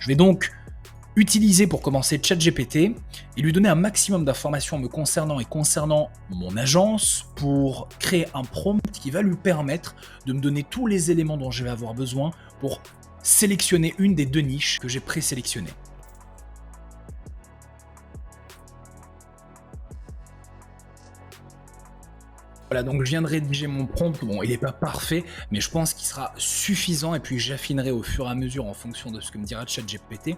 Je vais donc utiliser pour commencer ChatGPT et lui donner un maximum d'informations me concernant et concernant mon agence pour créer un prompt qui va lui permettre de me donner tous les éléments dont je vais avoir besoin pour sélectionner une des 2 niches que j'ai présélectionnées. Voilà, donc je viens de rédiger mon prompt. Bon, il n'est pas parfait, mais je pense qu'il sera suffisant et puis j'affinerai au fur et à mesure en fonction de ce que me dira ChatGPT.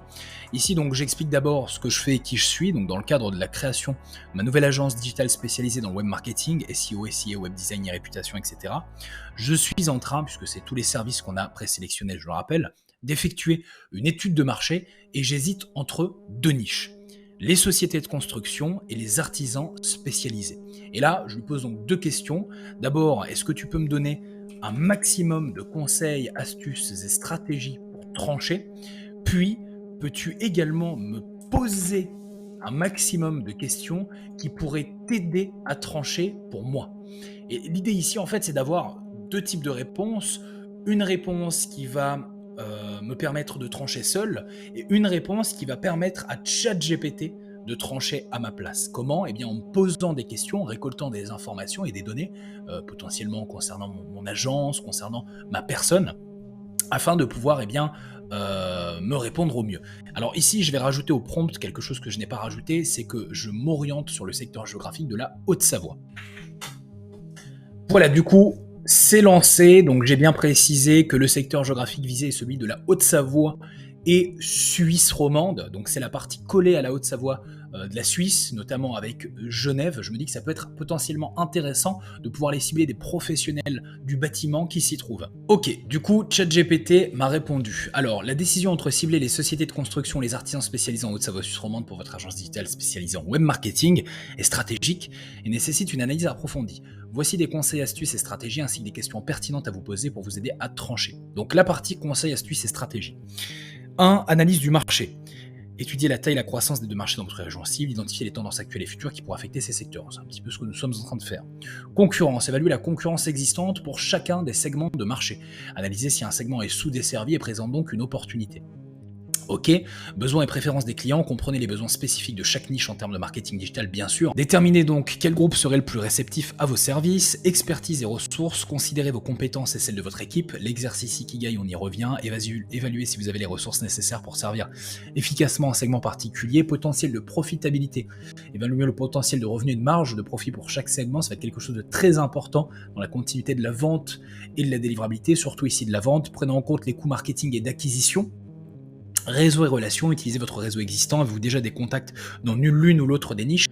Ici, donc, j'explique d'abord ce que je fais et qui je suis, donc dans le cadre de la création de ma nouvelle agence digitale spécialisée dans le web marketing, SEO, SEA, web design et réputation, etc. Je suis en train, puisque c'est tous les services qu'on a présélectionnés, je le rappelle, d'effectuer une étude de marché et j'hésite entre deux niches: les sociétés de construction et les artisans spécialisés. Et là, je lui pose donc deux questions. D'abord, est-ce que tu peux me donner un maximum de conseils, astuces et stratégies pour trancher? Puis, peux-tu également me poser un maximum de questions qui pourraient t'aider à trancher pour moi? Et l'idée ici, en fait, c'est d'avoir deux types de réponses. Une réponse qui va me permettre de trancher seul et une réponse qui va permettre à ChatGPT de trancher à ma place. Comment? Eh bien, en me posant des questions, en récoltant des informations et des données, potentiellement concernant mon agence, concernant ma personne, afin de pouvoir me répondre au mieux. Alors ici, je vais rajouter au prompt quelque chose que je n'ai pas rajouté, c'est que je m'oriente sur le secteur géographique de la Haute-Savoie. Voilà, du coup, c'est lancé. Donc, j'ai bien précisé que le secteur géographique visé est celui de la Haute-Savoie et Suisse romande. Donc, c'est la partie collée à la Haute-Savoie de la Suisse, notamment avec Genève. Je me dis que ça peut être potentiellement intéressant de pouvoir les cibler des professionnels du bâtiment qui s'y trouvent. Ok, du coup, ChatGPT m'a répondu. Alors, la décision entre cibler les sociétés de construction, les artisans spécialisés en Haute-Savoie Suisse romande pour votre agence digitale spécialisée en web marketing est stratégique et nécessite une analyse approfondie. Voici des conseils, astuces et stratégies ainsi que des questions pertinentes à vous poser pour vous aider à trancher. Donc la partie conseils, astuces et stratégies. 1. Analyse du marché. Étudier la taille et la croissance des deux marchés dans votre région cible, identifier les tendances actuelles et futures qui pourraient affecter ces secteurs. C'est un petit peu ce que nous sommes en train de faire. Concurrence. Évaluer la concurrence existante pour chacun des segments de marché. Analyser si un segment est sous-desservi et présente donc une opportunité. Ok, besoins et préférences des clients, comprenez les besoins spécifiques de chaque niche en termes de marketing digital bien sûr. Déterminez donc quel groupe serait le plus réceptif à vos services, expertise et ressources, considérez vos compétences et celles de votre équipe, l'exercice Ikigai on y revient, évaluez si vous avez les ressources nécessaires pour servir efficacement un segment particulier, potentiel de profitabilité, évaluez le potentiel de revenus et de marge de profit pour chaque segment, ça va être quelque chose de très important dans la continuité de la vente et de la délivrabilité, surtout ici de la vente, prenez en compte les coûts marketing et d'acquisition. Réseau et relations, utilisez votre réseau existant, avez-vous déjà des contacts dans l'une ou l'autre des niches?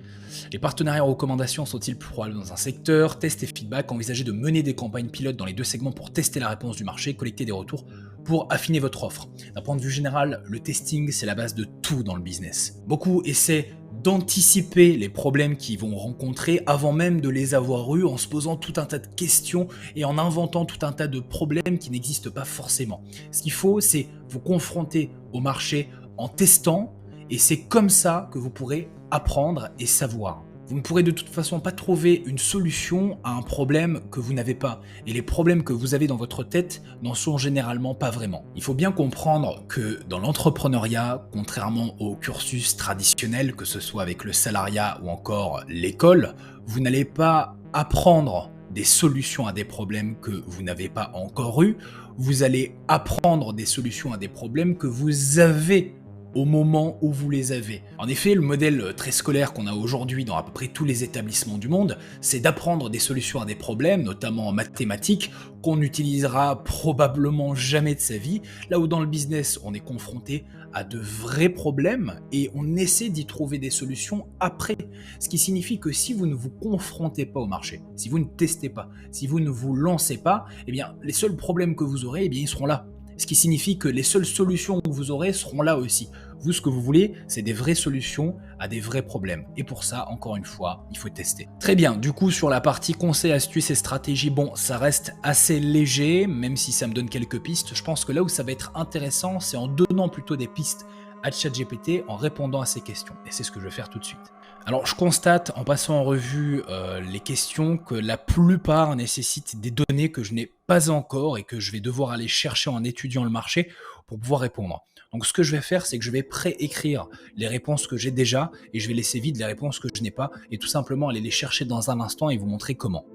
Les partenariats et recommandations sont-ils plus probables dans un secteur? Test et feedback, envisagez de mener des campagnes pilotes dans les deux segments pour tester la réponse du marché, collecter des retours pour affiner votre offre. D'un point de vue général, le testing, c'est la base de tout dans le business. Beaucoup essaient d'anticiper les problèmes qu'ils vont rencontrer avant même de les avoir eus en se posant tout un tas de questions et en inventant tout un tas de problèmes qui n'existent pas forcément. Ce qu'il faut, c'est vous confronter au marché en testant et c'est comme ça que vous pourrez apprendre et savoir. Vous ne pourrez de toute façon pas trouver une solution à un problème que vous n'avez pas. Et les problèmes que vous avez dans votre tête n'en sont généralement pas vraiment. Il faut bien comprendre que dans l'entrepreneuriat, contrairement au cursus traditionnel, que ce soit avec le salariat ou encore l'école, vous n'allez pas apprendre des solutions à des problèmes que vous n'avez pas encore eus, vous allez apprendre des solutions à des problèmes que vous avez au moment où vous les avez. En effet, le modèle très scolaire qu'on a aujourd'hui dans à peu près tous les établissements du monde, c'est d'apprendre des solutions à des problèmes, notamment en mathématiques, qu'on n'utilisera probablement jamais de sa vie, là où dans le business, on est confronté à de vrais problèmes et on essaie d'y trouver des solutions après. Ce qui signifie que si vous ne vous confrontez pas au marché, si vous ne testez pas, si vous ne vous lancez pas, eh bien, les seuls problèmes que vous aurez, eh bien, ils seront là. Ce qui signifie que les seules solutions que vous aurez seront là aussi. Vous, ce que vous voulez, c'est des vraies solutions à des vrais problèmes. Et pour ça, encore une fois, il faut tester. Très bien, du coup, sur la partie conseils, astuces et stratégies, bon, ça reste assez léger, même si ça me donne quelques pistes. Je pense que là où ça va être intéressant, c'est en donnant plutôt des pistes à ChatGPT en répondant à ces questions. Et c'est ce que je vais faire tout de suite. Alors, je constate en passant en revue les questions que la plupart nécessitent des données que je n'ai pas encore et que je vais devoir aller chercher en étudiant le marché pour pouvoir répondre. Donc, ce que je vais faire, c'est que je vais préécrire les réponses que j'ai déjà et je vais laisser vide les réponses que je n'ai pas et tout simplement aller les chercher dans un instant et vous montrer comment.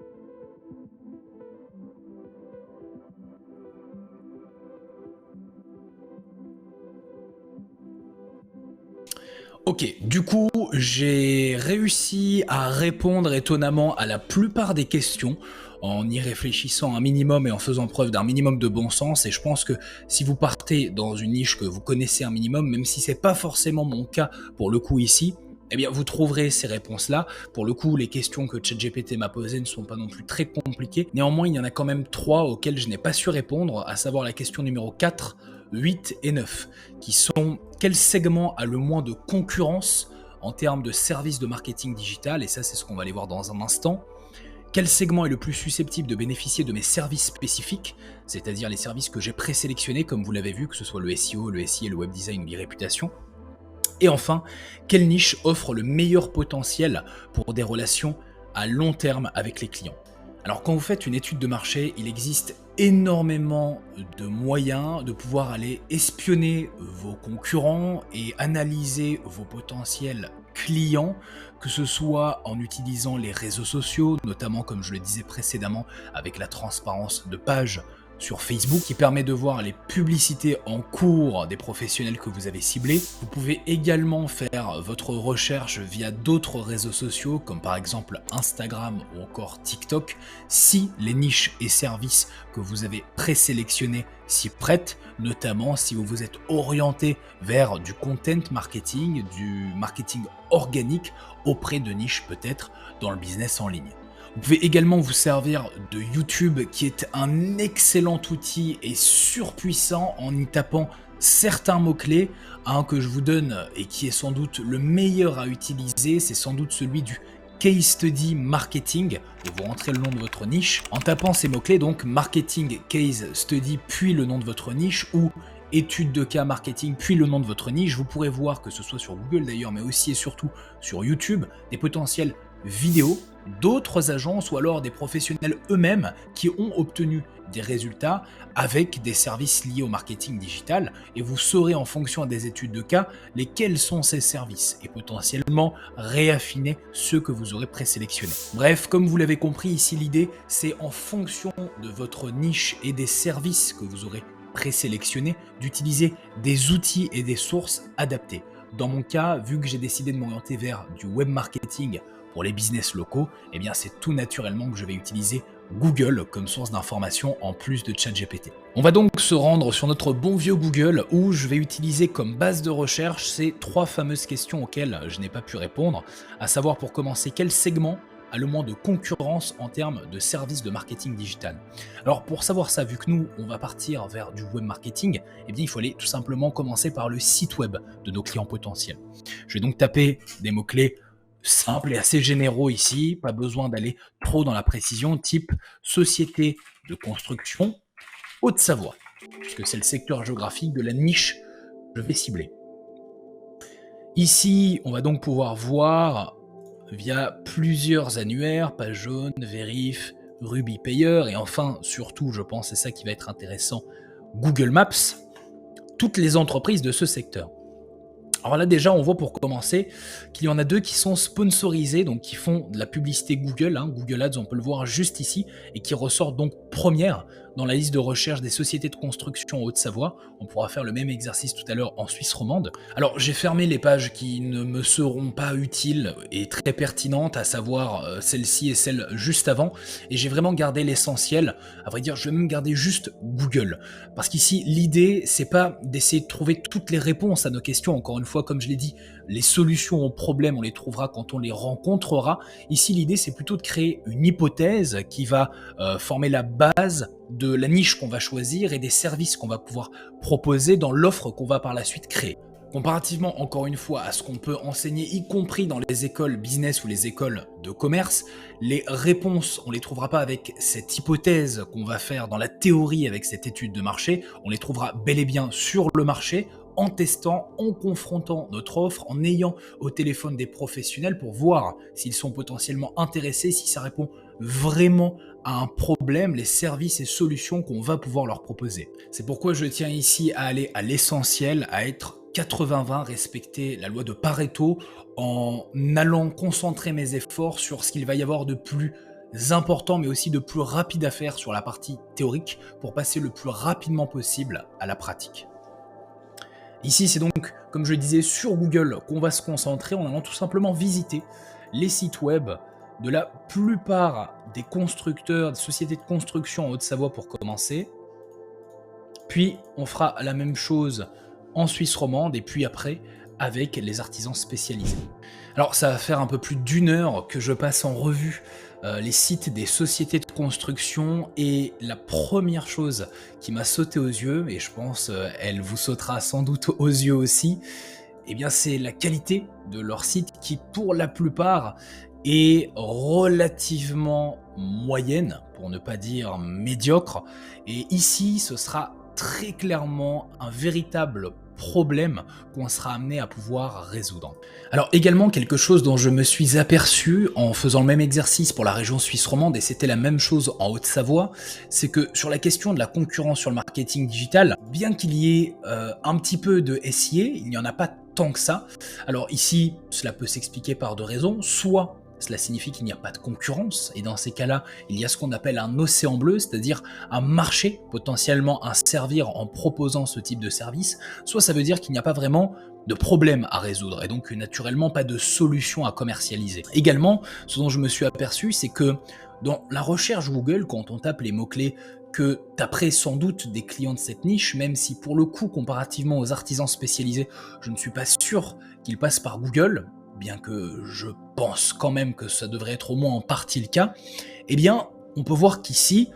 Ok, du coup, j'ai réussi à répondre étonnamment à la plupart des questions en y réfléchissant un minimum et en faisant preuve d'un minimum de bon sens. Et je pense que si vous partez dans une niche que vous connaissez un minimum, même si c'est pas forcément mon cas pour le coup ici, eh bien vous trouverez ces réponses-là. Pour le coup, les questions que ChatGPT m'a posées ne sont pas non plus très compliquées. Néanmoins, il y en a quand même 3 auxquelles je n'ai pas su répondre, à savoir la question numéro 4, 8 et 9, qui sont: quel segment a le moins de concurrence en termes de services de marketing digital, et ça c'est ce qu'on va aller voir dans un instant. Quel segment est le plus susceptible de bénéficier de mes services spécifiques, c'est-à-dire les services que j'ai présélectionnés, comme vous l'avez vu, que ce soit le SEO, le SIA, le web design ou l'e-réputation. Et enfin, quelle niche offre le meilleur potentiel pour des relations à long terme avec les clients? Alors quand vous faites une étude de marché, il existe énormément de moyens de pouvoir aller espionner vos concurrents et analyser vos potentiels clients, que ce soit en utilisant les réseaux sociaux, notamment comme je le disais précédemment avec la transparence de page sur Facebook qui permet de voir les publicités en cours des professionnels que vous avez ciblés. Vous pouvez également faire votre recherche via d'autres réseaux sociaux comme par exemple Instagram ou encore TikTok si les niches et services que vous avez présélectionnés s'y prêtent, notamment si vous vous êtes orienté vers du content marketing, du marketing organique auprès de niches peut-être dans le business en ligne. Vous pouvez également vous servir de YouTube qui est un excellent outil et surpuissant en y tapant certains mots-clés. Un que je vous donne et qui est sans doute le meilleur à utiliser, c'est sans doute celui du Case Study Marketing. Vous rentrez le nom de votre niche. En tapant ces mots-clés, donc Marketing Case Study, puis le nom de votre niche, ou étude de cas marketing, puis le nom de votre niche, vous pourrez voir, que ce soit sur Google d'ailleurs, mais aussi et surtout sur YouTube, des potentiels vidéos d'autres agences ou alors des professionnels eux-mêmes qui ont obtenu des résultats avec des services liés au marketing digital, et vous saurez en fonction des études de cas lesquels sont ces services et potentiellement réaffiner ceux que vous aurez présélectionnés. Bref, comme vous l'avez compris ici, l'idée c'est en fonction de votre niche et des services que vous aurez présélectionnés d'utiliser des outils et des sources adaptées. Dans mon cas, vu que j'ai décidé de m'orienter vers du web marketing pour les business locaux, eh bien c'est tout naturellement que je vais utiliser Google comme source d'information en plus de ChatGPT. On va donc se rendre sur notre bon vieux Google où je vais utiliser comme base de recherche ces 3 fameuses questions auxquelles je n'ai pas pu répondre, à savoir pour commencer quel segment a le moins de concurrence en termes de services de marketing digital. Alors pour savoir ça, vu que nous on va partir vers du web marketing, eh bien il faut aller tout simplement commencer par le site web de nos clients potentiels. Je vais donc taper des mots-clés simples et assez généraux ici, pas besoin d'aller trop dans la précision, type société de construction Haute-Savoie, puisque c'est le secteur géographique de la niche que je vais cibler. Ici, on va donc pouvoir voir via plusieurs annuaires, page jaune, vérif, Ruby Payer, et enfin, surtout, je pense, c'est ça qui va être intéressant, Google Maps, toutes les entreprises de ce secteur. Alors là déjà on voit pour commencer qu'il y en a 2 qui sont sponsorisés, donc qui font de la publicité Google, Google Ads on peut le voir juste ici, et qui ressortent donc première dans la liste de recherche des sociétés de construction en Haute-Savoie. On pourra faire le même exercice tout à l'heure en Suisse romande. Alors j'ai fermé les pages qui ne me seront pas utiles et très pertinentes, à savoir celle-ci et celle juste avant, et j'ai vraiment gardé l'essentiel. À vrai dire, je vais même garder juste Google, parce qu'ici l'idée c'est pas d'essayer de trouver toutes les réponses à nos questions. Encore une fois, comme je l'ai dit, les solutions aux problèmes on les trouvera quand on les rencontrera. Ici l'idée c'est plutôt de créer une hypothèse qui va former la base de la niche qu'on va choisir et des services qu'on va pouvoir proposer dans l'offre qu'on va par la suite créer. Comparativement, encore une fois, à ce qu'on peut enseigner, y compris dans les écoles business ou les écoles de commerce, les réponses, on les trouvera pas avec cette hypothèse qu'on va faire dans la théorie avec cette étude de marché, on les trouvera bel et bien sur le marché, en testant, en confrontant notre offre, en ayant au téléphone des professionnels pour voir s'ils sont potentiellement intéressés, si ça répond vraiment à un problème, les services et solutions qu'on va pouvoir leur proposer. C'est pourquoi je tiens ici à aller à l'essentiel, à être 80-20, respecter la loi de Pareto en allant concentrer mes efforts sur ce qu'il va y avoir de plus important mais aussi de plus rapide à faire sur la partie théorique pour passer le plus rapidement possible à la pratique. Ici, c'est donc, comme je le disais, sur Google qu'on va se concentrer en allant tout simplement visiter les sites web de la plupart des constructeurs, des sociétés de construction en Haute-Savoie pour commencer. Puis, on fera la même chose en Suisse romande et puis après avec les artisans spécialisés. Alors, ça va faire un peu plus d'une heure que je passe en revue les sites des sociétés de construction et la première chose qui m'a sauté aux yeux, et je pense elle vous sautera sans doute aux yeux aussi, eh bien c'est la qualité de leur site qui pour la plupart est relativement moyenne, pour ne pas dire médiocre. Et ici, ce sera très clairement un véritable problème qu'on sera amené à pouvoir résoudre. Alors également quelque chose dont je me suis aperçu en faisant le même exercice pour la région suisse romande, et c'était la même chose en Haute-Savoie, c'est que sur la question de la concurrence sur le marketing digital, bien qu'il y ait un petit peu de SIA, il n'y en a pas tant que ça. Alors ici, cela peut s'expliquer par deux raisons. Soit cela signifie qu'il n'y a pas de concurrence, et dans ces cas-là, il y a ce qu'on appelle un océan bleu, c'est-à-dire un marché potentiellement à servir en proposant ce type de service. Soit ça veut dire qu'il n'y a pas vraiment de problème à résoudre, et donc naturellement pas de solution à commercialiser. Également, ce dont je me suis aperçu, c'est que dans la recherche Google, quand on tape les mots-clés que taperait sans doute des clients de cette niche, même si pour le coup, comparativement aux artisans spécialisés, je ne suis pas sûr qu'ils passent par Google, bien que je pense quand même que ça devrait être au moins en partie le cas, eh bien, on peut voir qu'ici,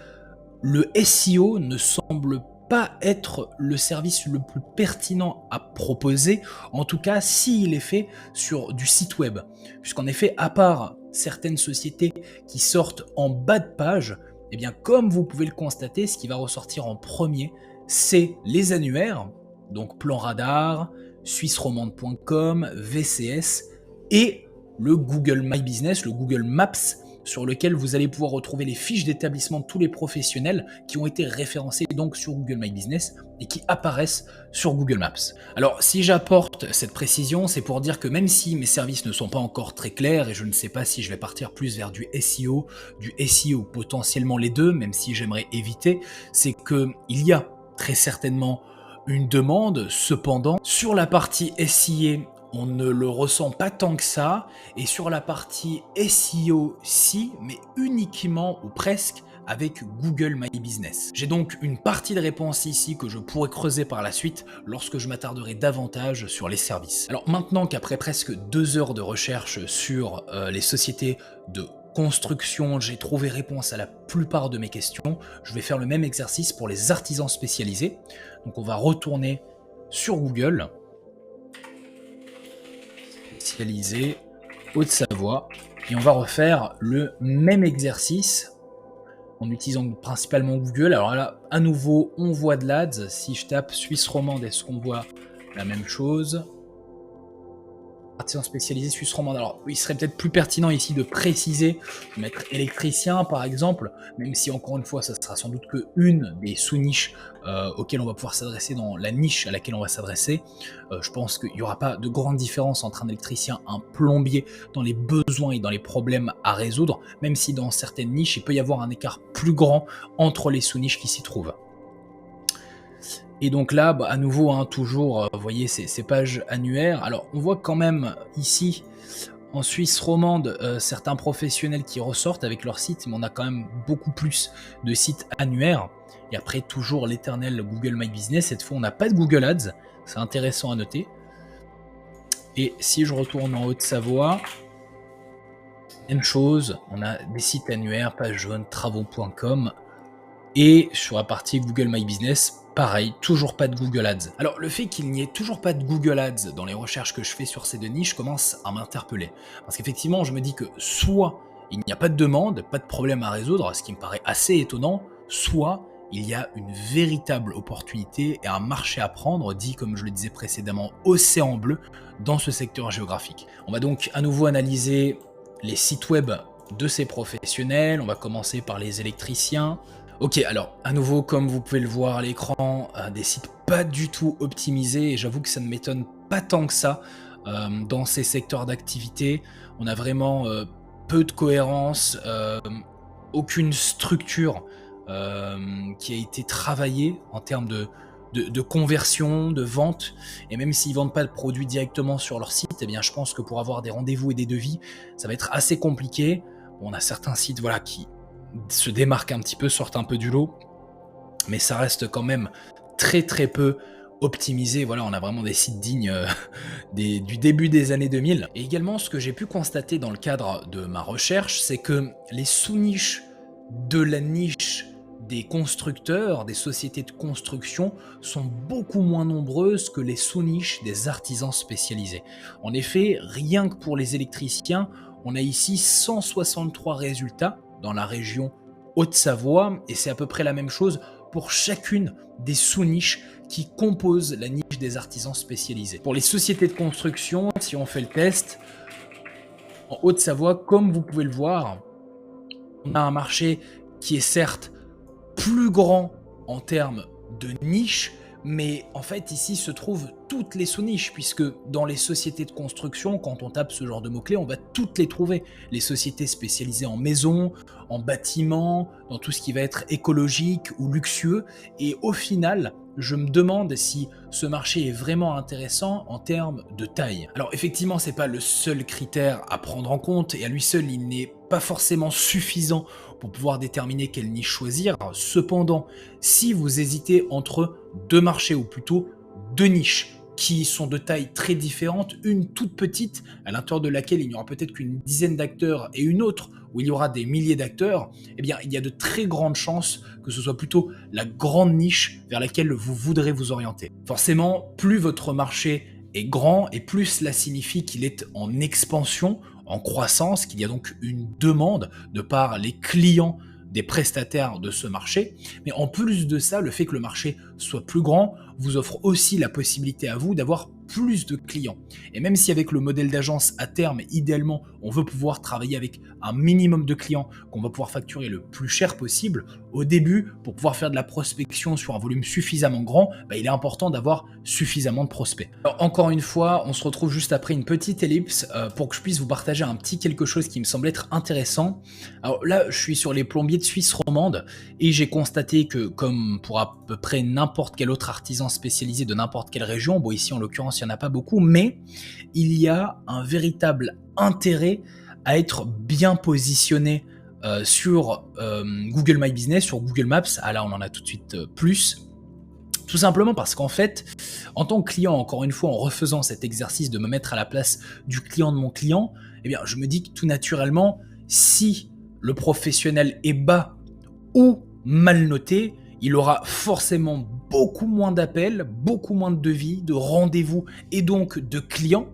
le SEO ne semble pas être le service le plus pertinent à proposer, en tout cas s'il est fait sur du site web. Puisqu'en effet, à part certaines sociétés qui sortent en bas de page, eh bien, comme vous pouvez le constater, ce qui va ressortir en premier, c'est les annuaires, donc Plan Radar, suisseromande.com, VCS, et le Google My Business, le Google Maps, sur lequel vous allez pouvoir retrouver les fiches d'établissement de tous les professionnels qui ont été référencés donc sur Google My Business et qui apparaissent sur Google Maps. Alors si j'apporte cette précision, c'est pour dire que même si mes services ne sont pas encore très clairs et je ne sais pas si je vais partir plus vers du SEO potentiellement les deux, même si j'aimerais éviter, c'est qu'il y a très certainement une demande. Cependant, sur la partie SIA, on ne le ressent pas tant que ça, et sur la partie SEO, si, mais uniquement ou presque avec Google My Business. J'ai donc une partie de réponse ici que je pourrais creuser par la suite lorsque je m'attarderai davantage sur les services. Alors maintenant qu'après presque 2 heures de recherche sur les sociétés de construction, j'ai trouvé réponse à la plupart de mes questions, je vais faire le même exercice pour les artisans spécialisés. Donc on va retourner sur Google, spécialisé Haute-Savoie, et on va refaire le même exercice en utilisant principalement Google. Alors là, à nouveau, on voit de l'ADS. Si je tape Suisse romande, est-ce qu'on voit la même chose? Artisan spécialisé Suisse romande. Alors, il serait peut-être plus pertinent ici de préciser, de mettre électricien par exemple, même si encore une fois, ça sera sans doute qu'une des sous-niches auxquelles on va pouvoir s'adresser dans la niche à laquelle on va s'adresser. Je pense qu'il n'y aura pas de grande différence entre un électricien, un plombier dans les besoins et dans les problèmes à résoudre, même si dans certaines niches, il peut y avoir un écart plus grand entre les sous-niches qui s'y trouvent. Et donc là, à nouveau, toujours, vous voyez ces pages annuaires. Alors, on voit quand même ici, en Suisse romande, certains professionnels qui ressortent avec leur site, mais on a quand même beaucoup plus de sites annuaires. Et après, toujours l'éternel Google My Business. Cette fois, on n'a pas de Google Ads. C'est intéressant à noter. Et si je retourne en Haute-Savoie, même chose. On a des sites annuaires, page jaune, travaux.com. Et sur la partie Google My Business, pareil, toujours pas de Google Ads. Alors le fait qu'il n'y ait toujours pas de Google Ads dans les recherches que je fais sur ces deux niches commence à m'interpeller. Parce qu'effectivement, je me dis que soit il n'y a pas de demande, pas de problème à résoudre, ce qui me paraît assez étonnant, soit il y a une véritable opportunité et un marché à prendre, dit comme je le disais précédemment, océan bleu, dans ce secteur géographique. On va donc à nouveau analyser les sites web de ces professionnels. On va commencer par les électriciens. Ok, alors à nouveau, comme vous pouvez le voir à l'écran, des sites pas du tout optimisés, et j'avoue que ça ne m'étonne pas tant que ça dans ces secteurs d'activité. On a vraiment peu de cohérence, aucune structure qui a été travaillée en termes de conversion, de vente. Et même s'ils ne vendent pas de produits directement sur leur site, eh bien, je pense que pour avoir des rendez-vous et des devis, ça va être assez compliqué. Bon, on a certains sites voilà, qui se démarquent un petit peu, sortent un peu du lot, mais ça reste quand même très très peu optimisé. Voilà, on a vraiment des sites dignes du début des années 2000. Et également, ce que j'ai pu constater dans le cadre de ma recherche, c'est que les sous-niches de la niche des constructeurs, des sociétés de construction, sont beaucoup moins nombreuses que les sous-niches des artisans spécialisés. En effet, rien que pour les électriciens, on a ici 163 résultats dans la région Haute-Savoie, et c'est à peu près la même chose pour chacune des sous-niches qui composent la niche des artisans spécialisés. Pour les sociétés de construction, si on fait le test, en Haute-Savoie, comme vous pouvez le voir, on a un marché qui est certes plus grand en termes de niche, mais en fait ici se trouvent toutes les sous-niches, puisque dans les sociétés de construction, quand on tape ce genre de mots-clés, on va toutes les trouver. Les sociétés spécialisées en maison, en bâtiment, dans tout ce qui va être écologique ou luxueux, et au final, je me demande si ce marché est vraiment intéressant en termes de taille. Alors effectivement, c'est pas le seul critère à prendre en compte, et à lui seul, il n'est pas forcément suffisant pour pouvoir déterminer quelle niche choisir. Cependant, si vous hésitez entre deux marchés, ou plutôt deux niches, qui sont de tailles très différentes, une toute petite, à l'intérieur de laquelle il n'y aura peut-être qu'une dizaine d'acteurs, et une autre où il y aura des milliers d'acteurs, eh bien, il y a de très grandes chances que ce soit plutôt la grande niche vers laquelle vous voudrez vous orienter. Forcément, plus votre marché est grand, et plus cela signifie qu'il est en expansion, en croissance, qu'il y a donc une demande de par les clients des prestataires de ce marché. Mais en plus de ça, le fait que le marché soit plus grand vous offre aussi la possibilité à vous d'avoir plus de clients. Et même si avec le modèle d'agence à terme, idéalement, on veut pouvoir travailler avec un minimum de clients qu'on va pouvoir facturer le plus cher possible, au début, pour pouvoir faire de la prospection sur un volume suffisamment grand, il est important d'avoir suffisamment de prospects. Alors, encore une fois, on se retrouve juste après une petite ellipse pour que je puisse vous partager un petit quelque chose qui me semble être intéressant. Alors là, je suis sur les plombiers de Suisse romande, et j'ai constaté que, comme pour à peu près n'importe quel autre artisan spécialisé de n'importe quelle région, bon ici en l'occurrence il n'y en a pas beaucoup, mais il y a un véritable intérêt à être bien positionné sur Google My Business, sur Google Maps. Ah là on en a tout de suite plus. Tout simplement parce qu'en fait, en tant que client, encore une fois, en refaisant cet exercice de me mettre à la place du client de mon client, eh bien, je me dis que tout naturellement, si le professionnel est bas ou mal noté, il aura forcément beaucoup moins d'appels, beaucoup moins de devis, de rendez-vous et donc de clients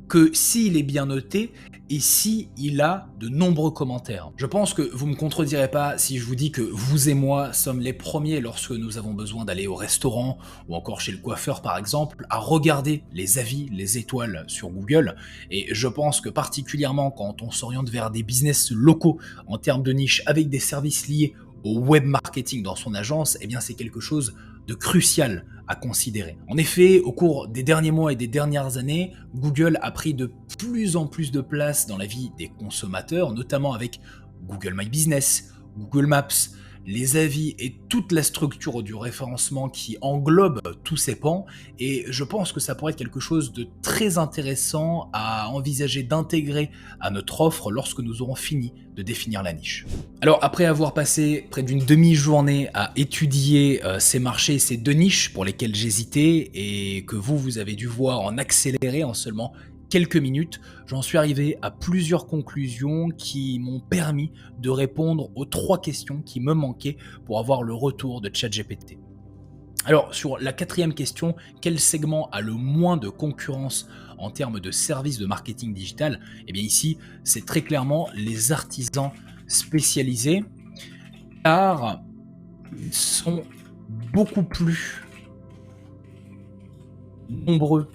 que s'il est bien noté et s'il a de nombreux commentaires. Je pense que vous ne me contredirez pas si je vous dis que vous et moi sommes les premiers lorsque nous avons besoin d'aller au restaurant ou encore chez le coiffeur par exemple, à regarder les avis, les étoiles sur Google. Et je pense que particulièrement quand on s'oriente vers des business locaux en termes de niche avec des services liés au web marketing dans son agence, eh bien c'est quelque chose de crucial à considérer. En effet, au cours des derniers mois et des dernières années, Google a pris de plus en plus de place dans la vie des consommateurs, notamment avec Google My Business, Google Maps, les avis et toute la structure du référencement qui englobe tous ces pans, et je pense que ça pourrait être quelque chose de très intéressant à envisager d'intégrer à notre offre lorsque nous aurons fini de définir la niche. Alors après avoir passé près d'une demi-journée à étudier ces marchés, ces deux niches pour lesquelles j'hésitais et que vous avez dû voir en accéléré en seulement quelques minutes, j'en suis arrivé à plusieurs conclusions qui m'ont permis de répondre aux 3 questions qui me manquaient pour avoir le retour de ChatGPT. Alors sur la 4e question, quel segment a le moins de concurrence en termes de services de marketing digital? Eh bien ici, c'est très clairement les artisans spécialisés, car ils sont beaucoup plus nombreux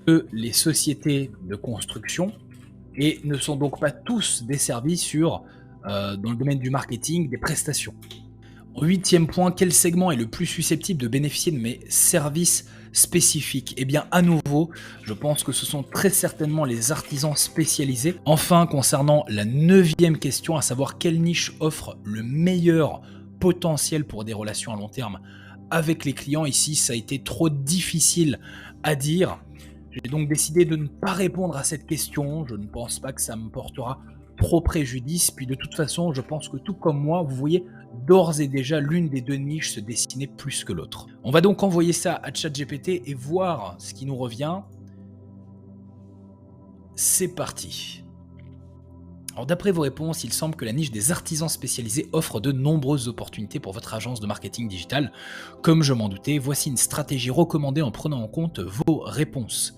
que les sociétés de construction et ne sont donc pas tous desservis dans le domaine du marketing, des prestations. En 8e point, quel segment est le plus susceptible de bénéficier de mes services spécifiques? Eh bien, à nouveau, je pense que ce sont très certainement les artisans spécialisés. Enfin, concernant la 9e question, à savoir quelle niche offre le meilleur potentiel pour des relations à long terme avec les clients. Ici, ça a été trop difficile à dire. J'ai donc décidé de ne pas répondre à cette question. Je ne pense pas que ça me portera trop préjudice. Puis de toute façon, je pense que tout comme moi, vous voyez d'ores et déjà l'une des deux niches se dessiner plus que l'autre. On va donc envoyer ça à ChatGPT et voir ce qui nous revient. C'est parti. Alors d'après vos réponses, il semble que la niche des artisans spécialisés offre de nombreuses opportunités pour votre agence de marketing digital. Comme je m'en doutais, voici une stratégie recommandée en prenant en compte vos réponses.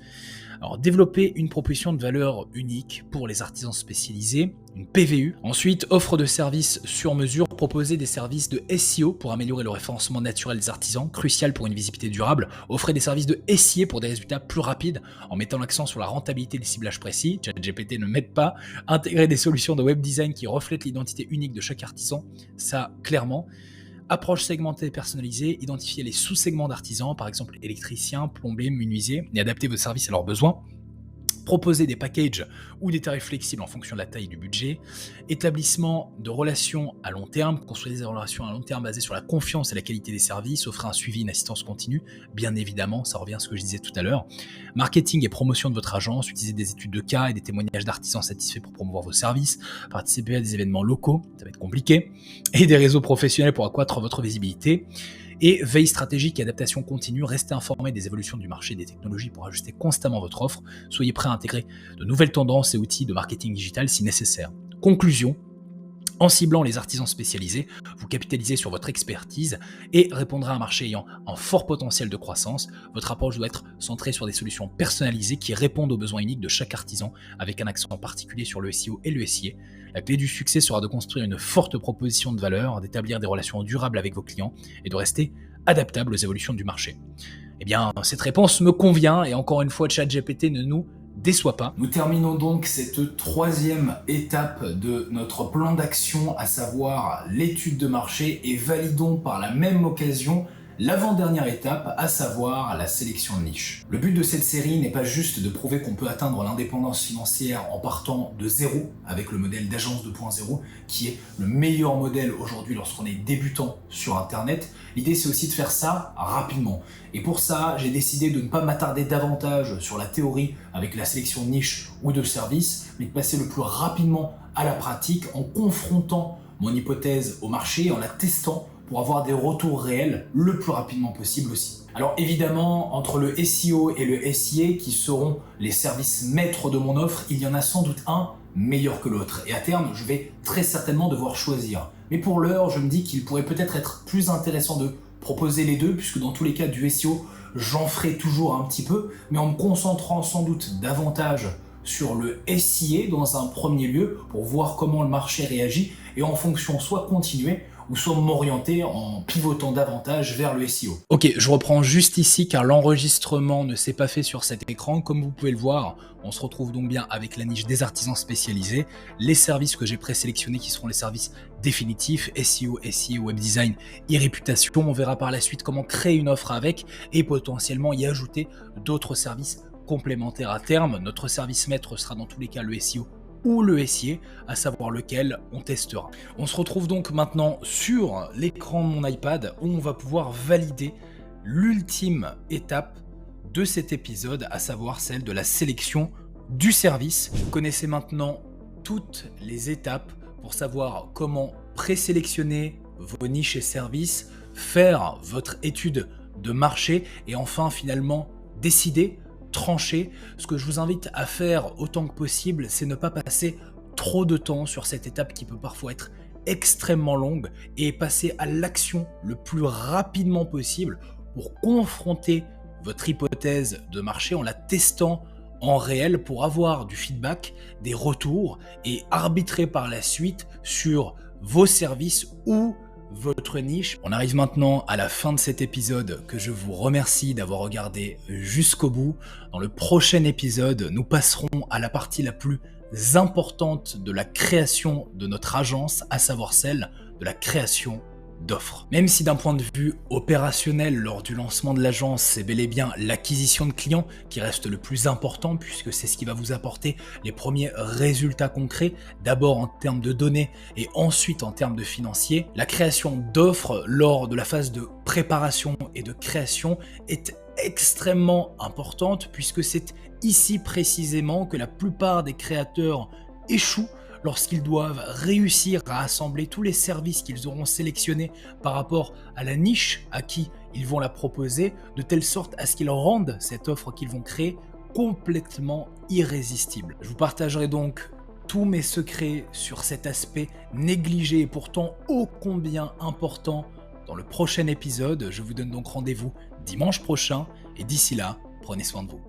Alors, développer une proposition de valeur unique pour les artisans spécialisés, une PVU. Ensuite, offre de services sur mesure, proposer des services de SEO pour améliorer le référencement naturel des artisans, crucial pour une visibilité durable. Offrez des services de SIA pour des résultats plus rapides en mettant l'accent sur la rentabilité des ciblages précis. ChatGPT ne m'aide pas. Intégrer des solutions de web design qui reflètent l'identité unique de chaque artisan, ça clairement. Approche segmentée et personnalisée, identifier les sous-segments d'artisans, par exemple électriciens, plombiers, menuisiers, et adapter vos services à leurs besoins. Proposer des packages ou des tarifs flexibles en fonction de la taille du budget. Établissement de relations à long terme, construire des relations à long terme basées sur la confiance et la qualité des services, offrir un suivi, une assistance continue, bien évidemment, ça revient à ce que je disais tout à l'heure. Marketing et promotion de votre agence, utiliser des études de cas et des témoignages d'artisans satisfaits pour promouvoir vos services, participer à des événements locaux, ça va être compliqué, et des réseaux professionnels pour accroître votre visibilité. Et veille stratégique et adaptation continue, restez informé des évolutions du marché et des technologies pour ajuster constamment votre offre. Soyez prêt à intégrer de nouvelles tendances et outils de marketing digital si nécessaire. Conclusion. En ciblant les artisans spécialisés, vous capitalisez sur votre expertise et répondrez à un marché ayant un fort potentiel de croissance. Votre approche doit être centrée sur des solutions personnalisées qui répondent aux besoins uniques de chaque artisan, avec un accent particulier sur le SEO et le SIA. La clé du succès sera de construire une forte proposition de valeur, d'établir des relations durables avec vos clients et de rester adaptable aux évolutions du marché. Eh bien, cette réponse me convient et encore une fois, ChatGPT ne nous déçoit pas. Nous terminons donc cette troisième étape de notre plan d'action, à savoir l'étude de marché, et validons par la même occasion l'avant-dernière étape, à savoir la sélection de niche. Le but de cette série n'est pas juste de prouver qu'on peut atteindre l'indépendance financière en partant de zéro avec le modèle d'agence 2.0, qui est le meilleur modèle aujourd'hui lorsqu'on est débutant sur Internet. L'idée, c'est aussi de faire ça rapidement. Et pour ça, j'ai décidé de ne pas m'attarder davantage sur la théorie avec la sélection de niche ou de service, mais de passer le plus rapidement à la pratique en confrontant mon hypothèse au marché, en la testant pour avoir des retours réels le plus rapidement possible aussi. Alors évidemment, entre le SEO et le SIA, qui seront les services maîtres de mon offre, il y en a sans doute un meilleur que l'autre. Et à terme, je vais très certainement devoir choisir. Mais pour l'heure, je me dis qu'il pourrait peut-être être plus intéressant de proposer les deux, puisque dans tous les cas du SEO, j'en ferai toujours un petit peu, mais en me concentrant sans doute davantage sur le SIA dans un premier lieu, pour voir comment le marché réagit, et en fonction soit continuer, ou soit m'orienter en pivotant davantage vers le SEO. Ok, je reprends juste ici car l'enregistrement ne s'est pas fait sur cet écran. Comme vous pouvez le voir, on se retrouve donc bien avec la niche des artisans spécialisés, les services que j'ai présélectionnés qui seront les services définitifs, SEO, SIA, web design et réputation. On verra par la suite comment créer une offre avec et potentiellement y ajouter d'autres services complémentaires à terme. Notre service maître sera dans tous les cas le SEO ou le SIA, à savoir lequel on testera. On se retrouve donc maintenant sur l'écran de mon iPad où on va pouvoir valider l'ultime étape de cet épisode, à savoir celle de la sélection du service. Vous connaissez maintenant toutes les étapes pour savoir comment présélectionner vos niches et services, faire votre étude de marché et enfin finalement décider, trancher. Ce que je vous invite à faire autant que possible, c'est ne pas passer trop de temps sur cette étape qui peut parfois être extrêmement longue et passer à l'action le plus rapidement possible pour confronter votre hypothèse de marché en la testant en réel pour avoir du feedback, des retours et arbitrer par la suite sur vos services ou votre niche. On arrive maintenant à la fin de cet épisode que je vous remercie d'avoir regardé jusqu'au bout. Dans le prochain épisode, nous passerons à la partie la plus importante de la création de notre agence, à savoir celle de la création d'offres. Même si d'un point de vue opérationnel, lors du lancement de l'agence, c'est bel et bien l'acquisition de clients qui reste le plus important puisque c'est ce qui va vous apporter les premiers résultats concrets, d'abord en termes de données et ensuite en termes de financiers, la création d'offres lors de la phase de préparation et de création est extrêmement importante puisque c'est ici précisément que la plupart des créateurs échouent lorsqu'ils doivent réussir à assembler tous les services qu'ils auront sélectionnés par rapport à la niche à qui ils vont la proposer, de telle sorte à ce qu'ils rendent cette offre qu'ils vont créer complètement irrésistible. Je vous partagerai donc tous mes secrets sur cet aspect négligé et pourtant ô combien important dans le prochain épisode. Je vous donne donc rendez-vous dimanche prochain et d'ici là, prenez soin de vous.